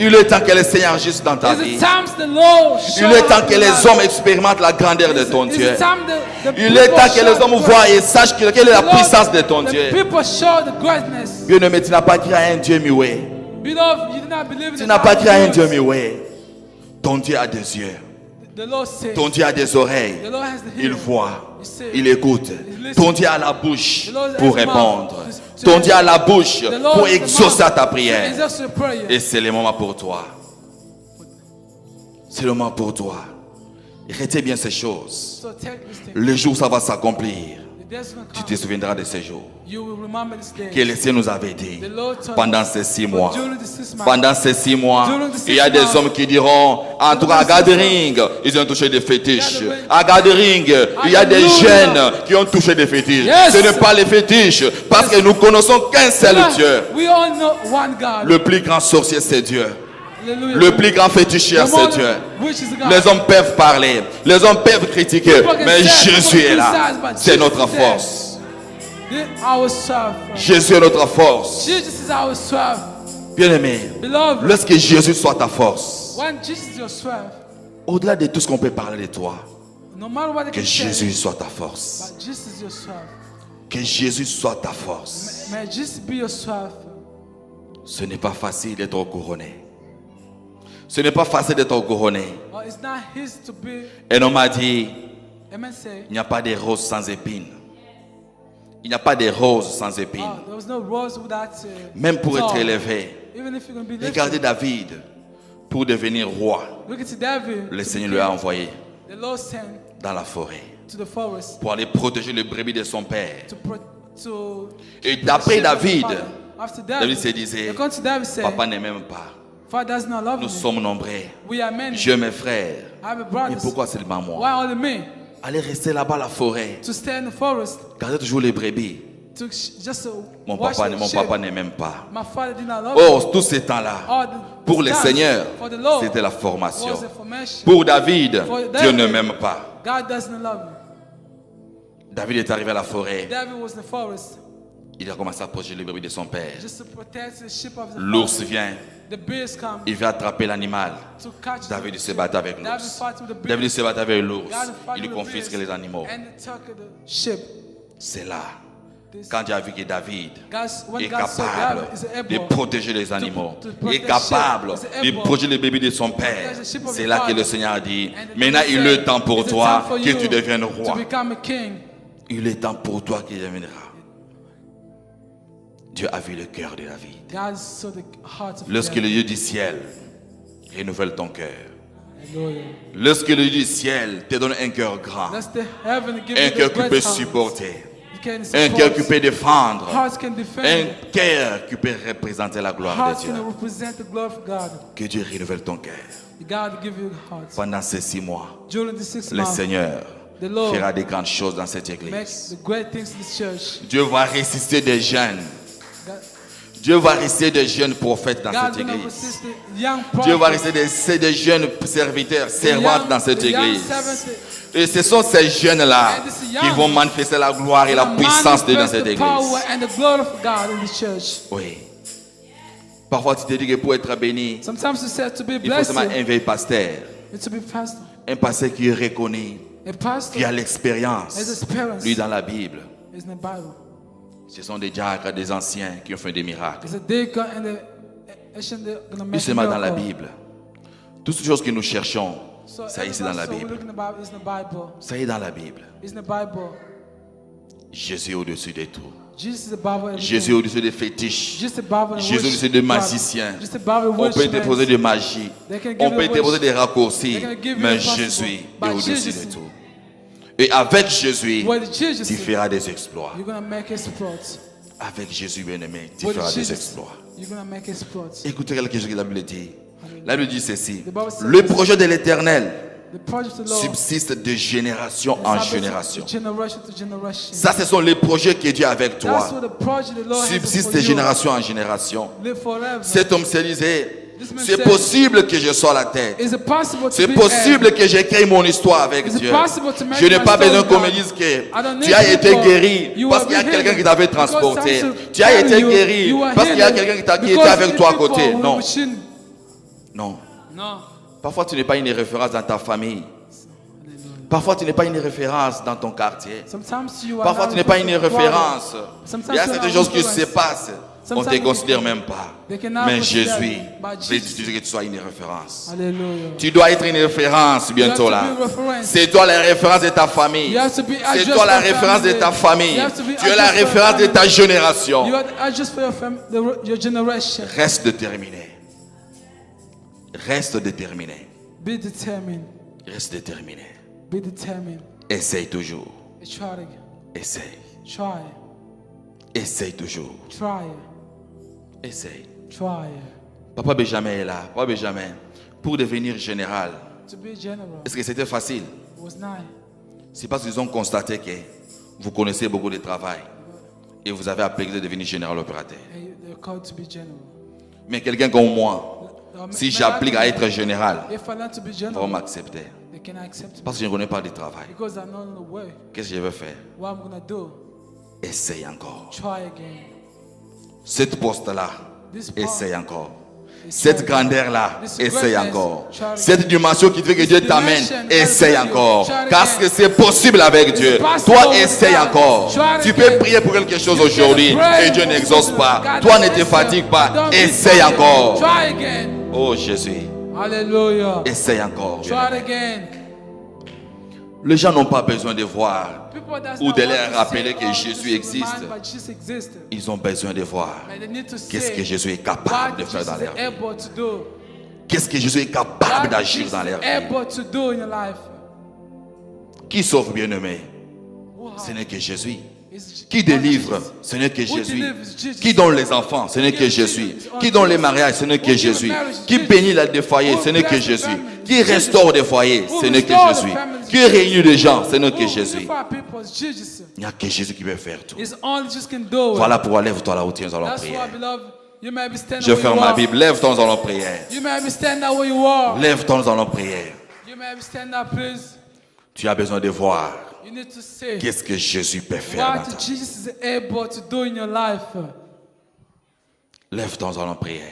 Il est temps que le Seigneur agisse dans ta It's vie. the times the Lord show Il est temps up que in les life. hommes expérimentent la grandeur de ton It's Dieu. the time the Il est people temps que les show hommes the voient et greatness. sachent quelle est la The Lord- puissance de ton the Dieu. people show the greatness. Bien-aimé, tu n'as pas crié à un Dieu muet. Beloved, you do not believe in Tu the n'as pas God crié à un of Dieu yours. muet. Ton Dieu a des yeux. The Lord says. Ton Dieu a des oreilles. The Lord has the Il hearing. voit. He says. Il écoute. listens. Ton Dieu a la bouche The Lord has pour the mouth répondre. to- Ton Dieu a la bouche The Lord pour has the exaucer mouth ta to prière. exauce your prayer. Et c'est le moment pour toi. C'est le moment pour toi. Retiens bien ces choses. So take this thing. Le jour où ça va s'accomplir, The days gonna tu come. te souviendras de ces jours. You will remember this day. Que le Seigneur nous avait dit The Lord told pendant us ces 6 that mois. during the 6 months, Pendant ces 6 mois, During the 6 il y a des months, hommes qui diront, en tout cas à Gathering, ils ont touché des fétiches. Gathering, À Gathering, il y a des Hallelujah. jeunes qui ont touché des fétiches. Yes. Ce n'est pas les fétiches, parce que nous connaissons qu'un seul Dieu. we all know one God. Le plus grand sorcier, c'est Dieu. Hallelujah. Le plus grand féticheur, The c'est more- Dieu. which is God. Les hommes peuvent parler, les hommes peuvent critiquer, People can mais say, Jésus people est là. criticize, but C'est Jesus notre is there. force. Our strength. Jésus est notre force. Jesus is our strength. Bien-aimé, Beloved, lorsque Jésus soit ta force, when Jesus is your strength, au-delà de tout ce qu'on peut parler de toi, no matter what they que can say, Jésus soit ta force. but Jesus is your strength. Que Jésus soit ta force. May Jesus be your strength. Ce n'est pas facile d'être couronné. Ce n'est pas facile d'être couronné. Well, it's not his to be. Un homme m'a dit, Amen. Say, il n'y a pas de rose sans épines. Il n'y a pas de rose sans épines. oh, there was no rose without. Même pour être thorn. élevé, Even if you're going to be lifted. regardez David, pour devenir roi, Look at David. le to Seigneur be lui a king. envoyé The Lord sent dans la forêt to the forest pour aller protéger les brebis de son père. to Et d'après sheep of the David, father. After David se disait, they come to David say, papa ne m'aime pas. Father does not love Nous me. sommes nombreux. We are many. J'ai mes frères. I have a Mais brothers. pourquoi seulement moi? Why only me? Allez rester là-bas à la forêt. To stay in the forest Gardez toujours les brebis. to just to Mon watch papa, the mon sheep. papa ne m'aime pas. My father did not love me. Or, tout ce temps-là, All pour the le times Seigneur, for the Lord c'était la formation. was a formation. Pour David, For David, Dieu ne m'aime pas. God doesn't love me. David est arrivé à la forêt. David was in the forest Il a commencé à protéger les brebis de son père. just to protect the sheep of the L'ours forest. vient, The bears come il veut attraper l'animal. to catch David the se battait avec David l'ours. fought with the bears. David se battait avec l'ours. David fought Il with the confisque bears les animaux. and they took the sheep. C'est là, This- quand Dieu a vu que David When est God saw capable David is de able protéger les animaux, to est protect capable sheep, is de able protéger les bébés de son père, protect the sheep of c'est the là que father. le Seigneur a dit, And the maintenant Lord il said, est temps pour "It's a toi time for que you tu deviennes to roi. become a king." Il est temps pour toi qu'il deviendra. Dieu a vu le cœur de David. God saw the heart of Lorsque David. le Dieu du ciel renouvelle ton cœur, Hallelujah. lorsque le Dieu du ciel te donne un cœur grand, That's the heaven give un you cœur the qui great peut heart. supporter, You can un support. cœur qui peut défendre, Hearts can un defend. cœur qui peut représenter la gloire Hearts de Dieu. can represent the glory of God. Que Dieu renouvelle ton cœur. God give you hearts. Pendant ces 6 mois, During the 6 le months, Seigneur the Lord fera des grandes choses dans cette makes église. the great things in this church. Dieu va ressusciter des jeunes. God, Dieu va ressusciter des jeunes prophètes dans God cette gonna église. resist the young Dieu va prophets. ressusciter des jeunes serviteurs, servantes dans cette The young église. servants Et ce sont ces jeunes-là And this qui young vont manifester la gloire et la puissance de Dieu dans manifest cette the église. power and the glory of God in the church. Oui. Parfois, tu te dis que pour être béni, Sometimes you say to be il faut blessed, seulement un vieil pasteur, it's to be pastor. Un pasteur qui reconnaît, A pastor qui a l'expérience, has experience lui dans la Bible. is in the Bible. Ce sont des diacres, des anciens qui ont fait des miracles. It's a deacon and the Asian gonna Plus make a seulement dans la miracle. Bible. Toutes ces choses que nous cherchons, So ça y est, c'est every dans la pastor we're Bible. looking about is in the Bible. Ça y est dans la Bible. It's in the Bible. Jésus est au-dessus de tout. Jesus is above everything. Jésus est au-dessus des fétiches. Just above the Jésus est worship au-dessus des God. magiciens. Just above the On peut worship déposer man. des magies. They can give On you peut wish. déposer des raccourcis. They can give you Mais impossible. Jésus est But au-dessus Jesus, de tout. Et avec Jésus, with Jesus, tu feras des exploits. you're gonna make exploits. Avec Jésus, bien-aimé, tu With feras des Jesus, exploits. you're gonna make exploits. Écoutez quelque chose que la Bible dit. La Bible dit ceci. The Bible says Le this. projet de l'Éternel The project of the Lord subsiste de génération en génération. Generation to generation. Ça, ce sont les projets que Dieu a avec That's what toi. the project the Lord has Subsiste for de you. génération en génération. Live forever. Cet homme se disait, This man c'est said, possible que je sois la tête. Is it possible to C'est be possible que j'écris mon histoire avec Is it Dieu. possible to make Je n'ai my pas story besoin qu'on me down? dise que I don't tu need as été people. guéri You parce will qu'il y a be quelqu'un healed. qui t'avait Because transporté. some Tu as tell été you, guéri you are parce qu'il y a healed. quelqu'un qui était Because avec the toi à people côté. who Non, shouldn't- non. No. Parfois, tu n'es pas une référence dans ta famille. Parfois, tu n'es pas une référence dans ton quartier. Sometimes you are Parfois, not tu n'es pas une referred to référence. Sometimes Il y a you are certaines not choses qui se reference. passent. On ne te Sometimes considère même pas. they cannot Mais consider Jésus you. But veut Jesus- que tu sois une référence. Hallelujah. Tu dois être une référence bientôt You là. have to be a reference. C'est toi la référence de ta famille. You have to be C'est adjust toi la for your référence de family. ta famille. You have to be Tu es la adjust for your référence de family. ta génération. You are adjust for your generation. Reste déterminé. Reste déterminé. Be determined. Reste déterminé. Be determined. Essaye toujours. Try it again. Essaye. Try it. Essaye toujours. Try it. Essaye. Try it. Papa Benjamin est là. Papa Benjamin, pour devenir général, To be general est-ce que c'était facile? was nice. C'est parce qu'ils ont constaté que vous connaissez beaucoup de travail et vous avez appelé de devenir général opérateur. And they're called to be general. Mais quelqu'un comme moi, si May j'applique I à be- être général, If I learn to be ils vont general, m'accepter. they can accept me Parce que je ne connais pas de travail. because I know the way. Qu'est-ce que je vais faire? What I'm gonna do? Essaye encore. Try again. Cette poste-là, This part essaye encore. is Cette try- grandeur-là, This essaye greatness, encore. try again. Cette dimension qui fait que Dieu t'amène, dimension, essaye try again. encore. Try again. Parce que c'est possible avec Dieu. possible Toi, with essaye God. encore. Try Tu again. peux prier pour quelque chose You can aujourd'hui pray et Dieu for n'exauce something. pas. God Toi, ne doesn't te answer. fatigue pas. Don't be Essaye tired. encore. Try again. Oh Jésus, Hallelujah. essaye encore. Try it again. Les gens n'ont pas besoin de voir People that's ou not de want leur to rappeler say, que oh, Jésus just remind, existe. but Jesus existed. Ils ont besoin de voir But they need to qu'est-ce say que Jésus est capable de what faire Jesus dans is leur vie. able to do. Qu'est-ce que Jésus est capable What d'agir Jesus dans is leur vie. able to do in your life. Qui sauve, bien-aimé? Wow. Ce n'est que Jésus. It's Qui délivre? Jesus. Ce n'est que Who Jésus. delivers? Jesus. Qui donne les enfants? Ce n'est que Jésus. Qui donne les mariages? Ce n'est que Who gives Jésus. marriage? Qui Jesus. bénit des foyers? Who Ce n'est que bless the Jésus. family? Qui Jesus. restaure des foyers? Who Ce n'est que restore the Jésus. families? Qui réunit des gens? Ce n'est que Who Jésus. unify people is Jesus. Il n'y a que Jésus qui peut faire tout. It's only Jesus can do it. Voilà pourquoi lève-toi là où tu es, nous allons That's prier. why, beloved, you may be standing Je where ferme you ma are. Bible. Lève-toi, nous allons prier. You may be standing where you are. Lève-toi, nous allons prier. You may be standing up, please. Tu as besoin de voir You need to say qu'est-ce que Jésus peut faire dans what ta vie. Jesus is able to do in your life. Lève-toi, nous allons prier.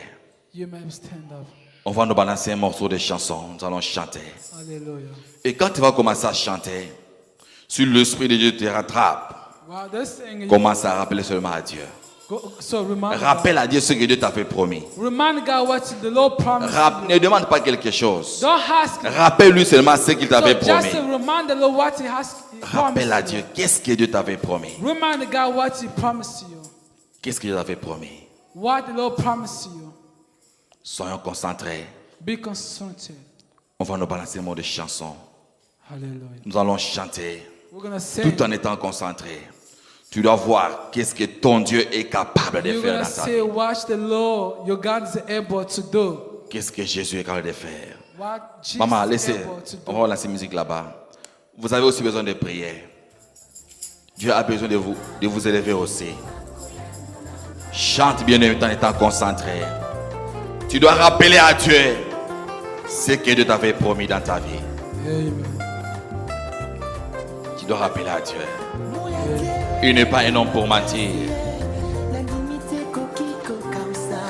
You may stand up. On va nous balancer un morceau de chanson. Nous allons chanter. Hallelujah. Et quand tu vas commencer à chanter, si l'Esprit de Dieu te rattrape, Wow, this thing. You commence à rappeler seulement à Dieu. so remind Rappelle à Dieu ce que Dieu t'a fait promis. God. Remind God what the Lord promised. you. Ne demande pas quelque chose. Don't ask him. Rappelle-lui seulement ce qu'il So t'avait just promis. remind the Lord what He has he Rappelle à promised Dieu you. qu'est-ce que Dieu t'avait promis. Remind God what He promised you. Qu'est-ce qu'il t'avait promis. What the Lord promised you. Soyons concentrés. Be concentrated. On va nous balancer un mot de chanson. Hallelujah. Nous allons chanter We're gonna sing. tout en étant concentrés. Tu dois voir qu'est-ce que ton Dieu est capable de You're faire gonna dans ta say, vie. watch the Lord, your God is able to do. Qu'est-ce que Jésus est capable de faire. What Jesus Maman, is laissez. able to On do. va lancer musique là-bas. Vous avez aussi besoin de prier. Dieu a besoin de vous élever aussi. Chante bien en étant concentré. Tu dois rappeler à Dieu ce que Dieu t'avait promis dans ta vie. Amen. Tu dois rappeler à Dieu. Il n'est pas un homme pour mentir. La limite kokiko kamsa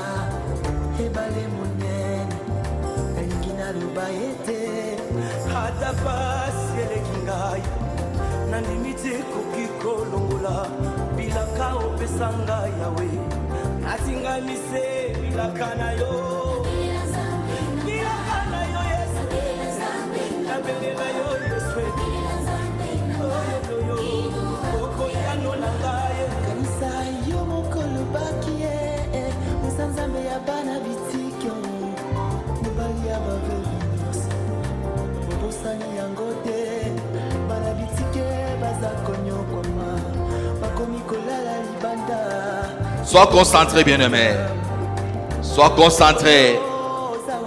ebale monene engina lubayete hata Sois concentré, bien-aimé. Sois concentré.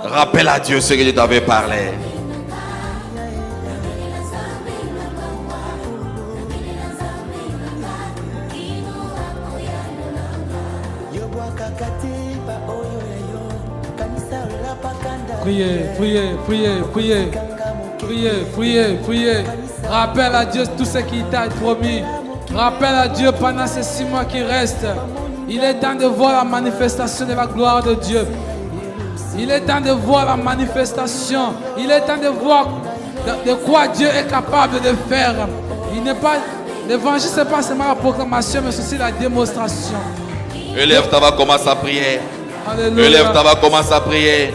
Rappelle à Dieu ce que Dieu t'avait parlé. Priez, priez, priez, priez. Priez, priez, priez. Rappelle à Dieu tout ce qu'il t'a promis. Rappelle à Dieu pendant ces 6 mois qui restent. Il est temps de voir la manifestation de la gloire de Dieu. Il est temps de voir la manifestation. Il est temps de voir de quoi Dieu est capable de faire. L'évangile, ce n'est pas seulement la proclamation, mais c'est aussi la démonstration. Élève ta voix, commence à prier. Alléluia. Élève ta voix, commence à prier.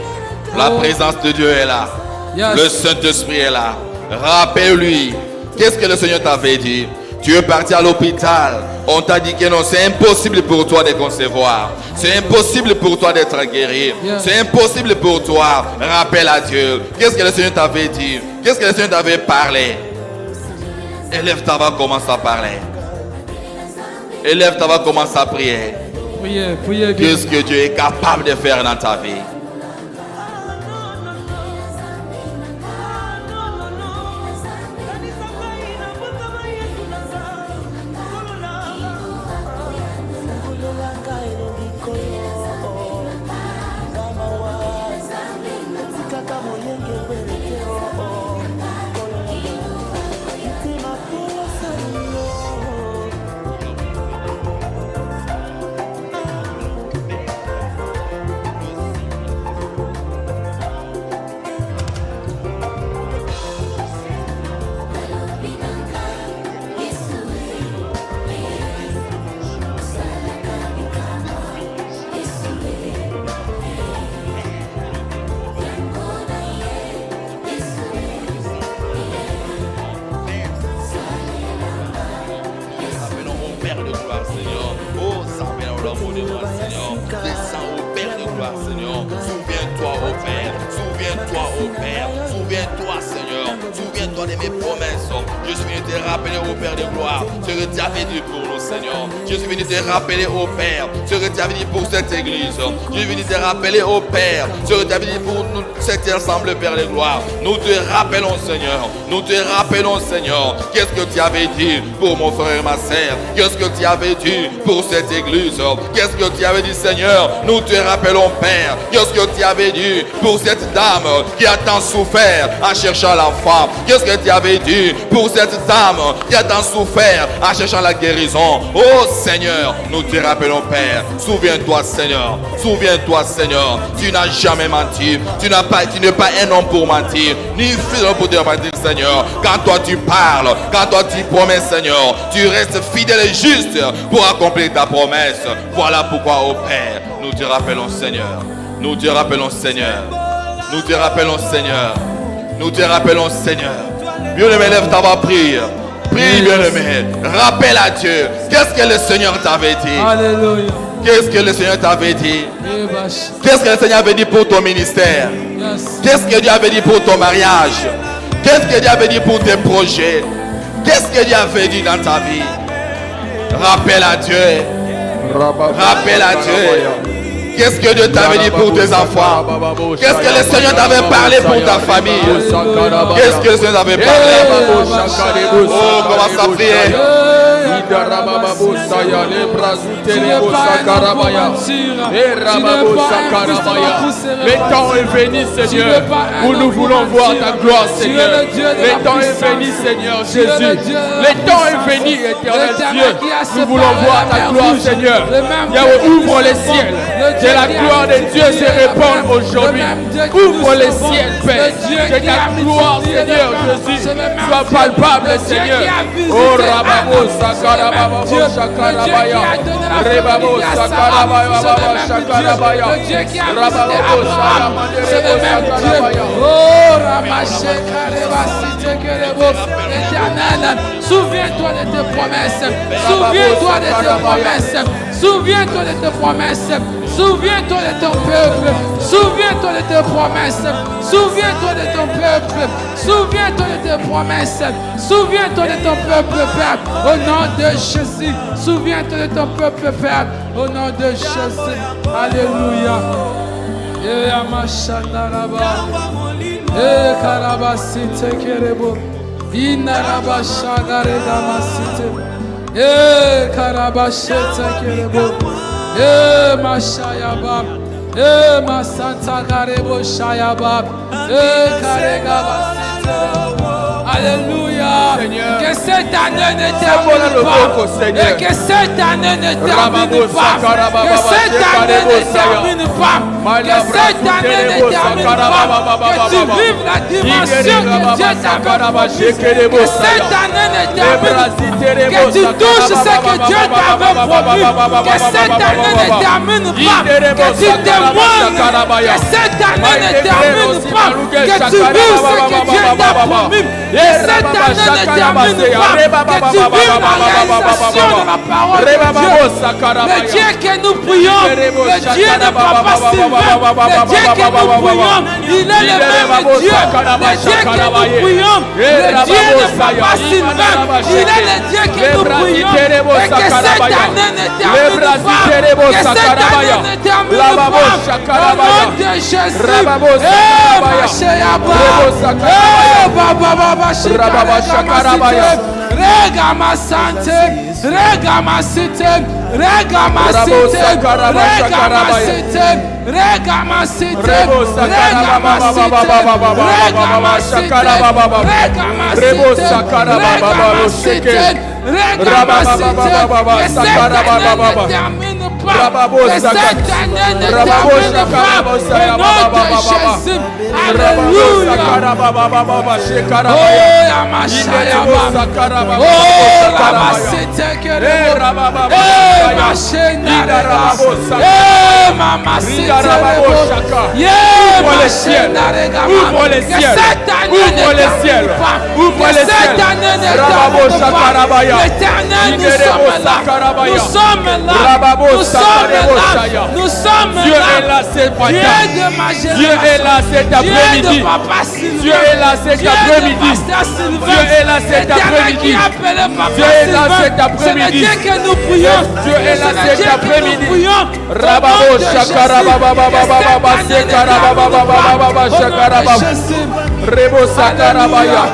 La présence de Dieu est là. Yes. Le Saint-Esprit est là. Rappelle-lui. Qu'est-ce que le Seigneur t'avait dit? Tu es parti à l'hôpital. On t'a dit que non, c'est impossible pour toi de concevoir. C'est impossible pour toi d'être guéri. Yeah. C'est impossible pour toi. Rappelle à Dieu. Qu'est-ce que le Seigneur t'avait dit? Qu'est-ce que le Seigneur t'avait parlé? Élève ta voix, commence à parler. Élève ta voix, commence à prier. Priez, priez. Qu'est-ce que Dieu est capable de faire dans ta vie? Souviens-toi, Seigneur. Souviens-toi de mes promesses. Je suis venu te rappeler au Père de gloire ce que tu avais dit pour nous, Seigneur. Je suis venu te rappeler au Père ce que tu avais dit pour cette église. Je suis venu te rappeler au Père ce que tu avais dit pour nous, cet ensemble, Père de gloire. Nous te rappelons, Seigneur. Nous te rappelons, Seigneur. Qu'est-ce que tu avais dit pour mon frère et ma sœur? Qu'est-ce que tu avais dit pour cette église? Qu'est-ce que tu avais dit, Seigneur? Nous te rappelons, Père. Qu'est-ce que tu avais dit pour cette dame qui a tant souffert en cherchant l'enfant? Qu'est-ce que tu avais dit pour cette dame qui a tant souffert en cherchant la guérison? Oh Seigneur, nous te rappelons, Père. Souviens-toi, Seigneur. Souviens-toi, Seigneur. Tu n'as jamais menti. Tu n'es pas un homme pour mentir, ni fidèle pour te mentir, Seigneur. Quand toi tu parles, quand toi tu promets, Seigneur, tu restes fidèle et juste pour accomplir ta promesse. Voilà pourquoi, oh Père, nous te rappelons, Seigneur. Nous te rappelons, Seigneur. Nous te rappelons, Seigneur. Nous te rappelons, Seigneur. Bien-aimé, lève ta voix, prie. Prie, bien-aimé. Rappelle à Dieu. Qu'est-ce que le Seigneur t'avait dit? Alléluia. Qu'est-ce que le Seigneur t'avait dit? Qu'est-ce que le Seigneur avait dit pour ton ministère? Yes. Qu'est-ce que Dieu avait dit pour ton mariage? Qu'est-ce que Dieu avait dit pour tes projets? Qu'est-ce que Dieu avait dit dans ta vie? Rappelle à Dieu. Rappelle à Dieu. Qu'est-ce que Dieu t'avait dit pour tes enfants? Qu'est-ce que le Seigneur t'avait parlé pour ta famille? Qu'est-ce que le Seigneur t'avait parlé? Oh, commence à prier. Le temps est venu, Seigneur, où nous voulons voir ta gloire, Seigneur. Le temps est venu, Seigneur Jésus. Le temps est venu, éternel Dieu. Nous voulons voir ta gloire, Seigneur. Yahweh, ouvre les ciels. Que la gloire de Dieu se répande aujourd'hui. Ouvre les ciels, Père. Que ta gloire, Seigneur Jésus, soit palpable, Seigneur. Oh, Rababo, Sakarababo, Shakarabaya. Rebabo, Sakarabaya, Shakarabaya. Rababo, Sakarabaya. Oh, Éternel, souviens-toi de tes promesses. Souviens-toi de tes promesses. Souviens-toi de tes promesses. Souviens-toi de ton peuple. Souviens-toi de tes promesses. Souviens-toi de ton peuple. Souviens-toi de tes promesses. Souviens-toi de ton peuple, Père. Au nom de Jésus. Souviens-toi de ton peuple, Père. Au nom de Jésus. Alléluia. Et Amashandaraba. Et Karabasite Kerebo. Inarabashagare Damasite. Eh Karabashete Kerebo. Eh Mashayabab. Eh Masanta Karebo Shayabab. Eh Karegabasite. Alléluia. Seigneur. Que cette année ne termine pas. Et que cette année ne termine pas. Que cette année ne termine pas. Que cette année ne termine pas. Que tu vives la dimension que Dieu t'a promise. Que cette année ne termine pas. Que tu touches ce que Dieu t'avait promis. Que cette année ne termine pas. Que tu témoignes. Que cette année ne termine pas. Que tu vives ce que Dieu t'a promis. Que cette année ne termine pas. Que tu vives la réalisation de la parole de Dieu. Le Dieu que nous prions, le Dieu de Papa Sylvain, le Dieu que nous prions, il est le même Dieu. Le Dieu que nous prions, le Dieu de Papa Sylvain, il est le Dieu que nous prions. Et que cette année ne termine pas. Que cette année ne termine pas. Au nom de Jésus. Regamasante, regamasite, regamasite, regamasite, regamasite, Ouvre les ciels, ouvre les ciels, ouvre les ciels, ouvre les ciels. Nous sommes là. Dieu est là cet matin. Dieu est là cet après-midi. Dieu est là cet après-midi. Dieu est là cet après-midi. Dieu est là cet après-midi. Dieu que nous prions. Dieu est là cet après-midi. Rababo shakarababa sekarababa shakarababa. Rebo sakarabaya.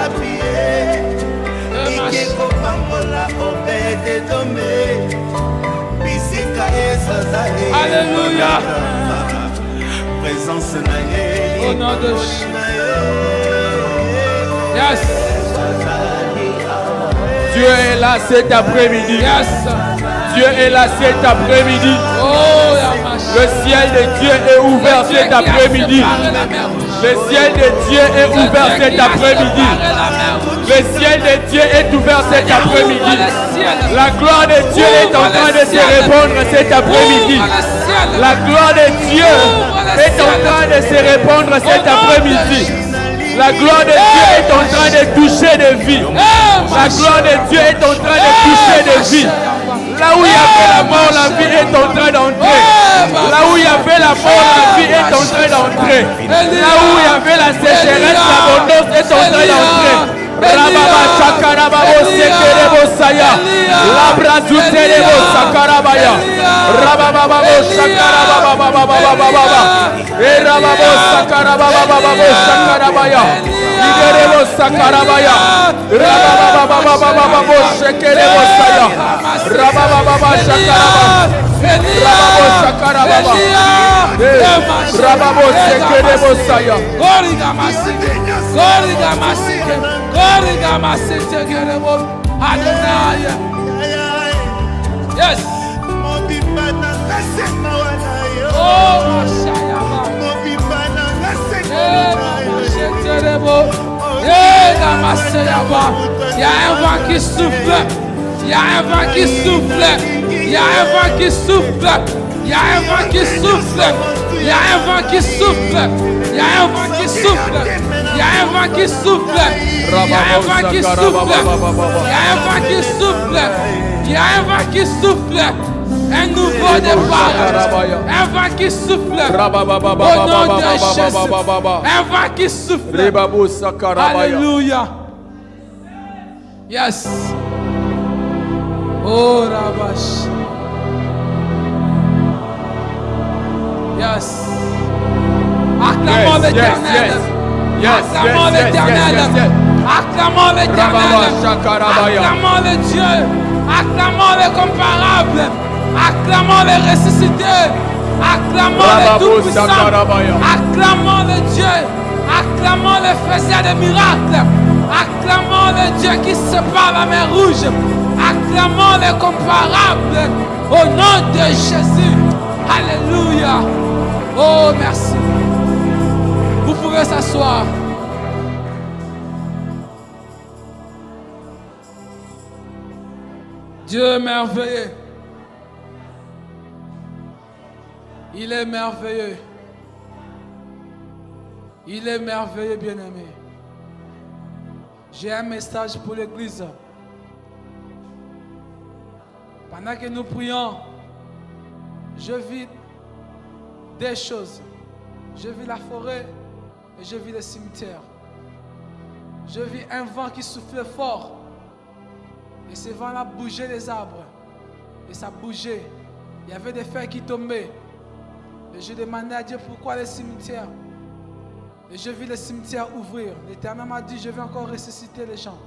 Alléluia. Au nom de Jésus. Yes. Dieu est là cet après-midi. Yes. Dieu est là cet après-midi. Oh, le ciel de Dieu est ouvert cet après-midi. Le ciel de Dieu est ouvert cet après-midi. Le ciel de Dieu est ouvert cet après-midi. La gloire de Dieu est en train de se répandre cet après-midi. La gloire de Dieu est en train de se répandre cet après-midi. La gloire de Dieu est en train de toucher des vies. La gloire de Dieu est en train de toucher des vies. Là où il y avait la mort, la vie est en train d'entrer. Là où il y avait la mort, la vie est en train d'entrer. Là où il y avait la sécheresse, l'abondance est en train d'entrer. Rababa Shakarababo Sekerebo Saya. Labra Zuterebo Sakarabaya. Rababa Shakarababa. Rababo Sakarababa Shakarabaya. Liberebo Sakarabaya. Rababa Shekerebo Saya. Rababa Shakarababa. Rababo Shakarababa. Rababo Sekerebo Saya. Hallelujah. Yes. Oh, Mashayaba. Il y a un vent qui souffle. Il y a un vent qui souffle. Il y a un vent qui souffle. Il y a un vent qui souffle. Il y a un vent qui souffle. Il y a un vent qui souffle. Il y a un vent qui souffle. Il y a un vent qui souffle. Il y a un vent qui souffle. Il y a un vent qui souffle. Un nouveau départ. Un vent qui souffle. Au nom de Jésus. Un vent qui souffle. Alléluia. Yes. Oh Rabash. Yes. Acclamons l'Éternel. Acclamons l'Éternel. Acclamons l'Éternel. Acclamons le Dieu. Acclamons le comparable. Acclamons le ressuscité. Acclamons le tout-puissant. Acclamons le Dieu. Acclamons le faiseur de miracles. Acclamons le Dieu qui sépare la mer rouge. Acclamons le comparable au nom de Jésus. Alléluia. Oh, merci. Vous pouvez s'asseoir. Dieu est merveilleux. Il est merveilleux. Il est merveilleux, bien-aimé. J'ai un message pour l'Église. Pendant que nous prions, je vis des choses. Je vis la forêt et je vis le cimetière. Je vis un vent qui soufflait fort. Et ce vent-là bougeait les arbres. Et ça bougeait. Il y avait des feuilles qui tombaient. Et je demandais à Dieu pourquoi le cimetière. Et je vis le cimetière ouvrir. L'Éternel m'a dit, je vais encore ressusciter les gens.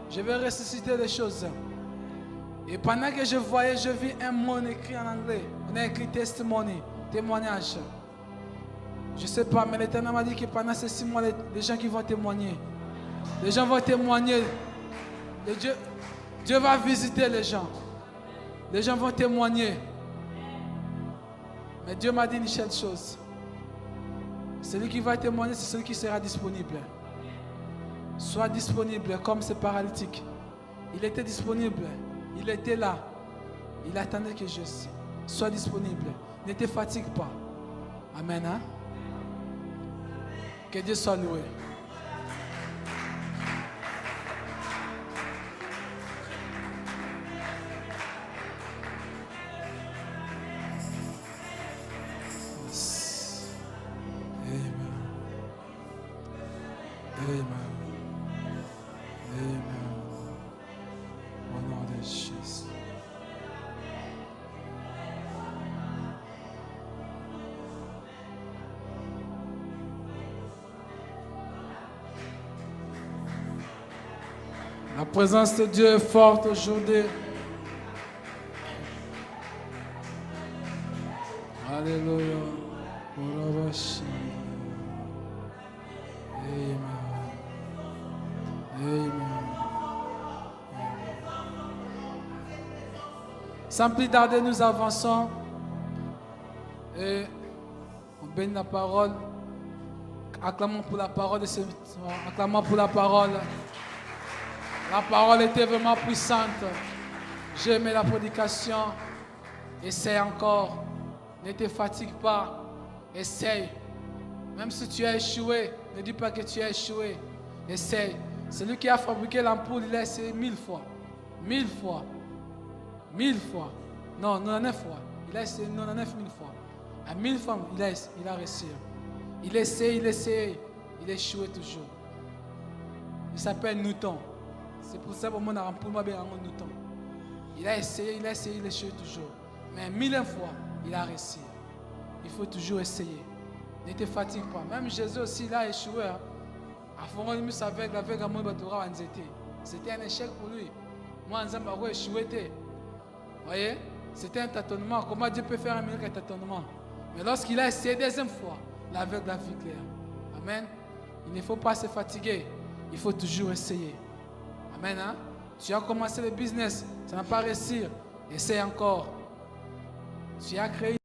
Je vais ressusciter les choses. Et pendant que je voyais, je vis un mot écrit en anglais. On a écrit testimony, témoignage. Je ne sais pas, mais l'Éternel m'a dit que pendant ces 6 mois, les gens qui vont témoigner. Les gens vont témoigner. Et Dieu va visiter les gens. Les gens vont témoigner. Mais Dieu m'a dit une seule chose. Celui qui va témoigner, c'est celui qui sera disponible. Sois disponible comme ce paralytique. Il était disponible. Il était là. Il attendait que je sois disponible. Ne te fatigue pas. Amen. Hein? Que Dieu soit loué. Amen. Amen. Au nom de Jésus. La présence de Dieu est forte aujourd'hui. Alléluia. Amen. Amen. Sans plus tarder, nous avançons et on bénit la parole. Acclamons pour la parole de ce soir. Acclamons pour la parole. La parole était vraiment puissante. J'ai aimé la prédication. Essaye encore. Ne te fatigue pas. Essaye. Même si tu as échoué, ne dis pas que tu as échoué. Essaye. Celui qui a fabriqué l'ampoule, il a essayé 1000 fois. 1000 fois. 1000 fois. Non, 99 fois. Il a essayé 99 000 fois. À 1000 fois, il a réussi. Il essaie, il a échoué toujours. Il s'appelle Newton. C'est pour ça que mon rempli m'a bien Newton. Il a essayé les choses toujours. Mais 1000 fois, il a réussi. Il faut toujours essayer. Ne te fatigue pas. Même Jésus aussi, il a échoué. Avant, il me avec c'était un échec pour lui. Moi, je n'ai échoué. Vous voyez? C'était un tâtonnement. Comment Dieu peut faire un miracle de tâtonnement? Mais lorsqu'il a essayé deuxième fois, l'aveugle a vu clair. Amen. Il ne faut pas se fatiguer. Il faut toujours essayer. Amen. Hein? Tu as commencé le business, ça n'a pas réussi. Essaye encore. Tu as créé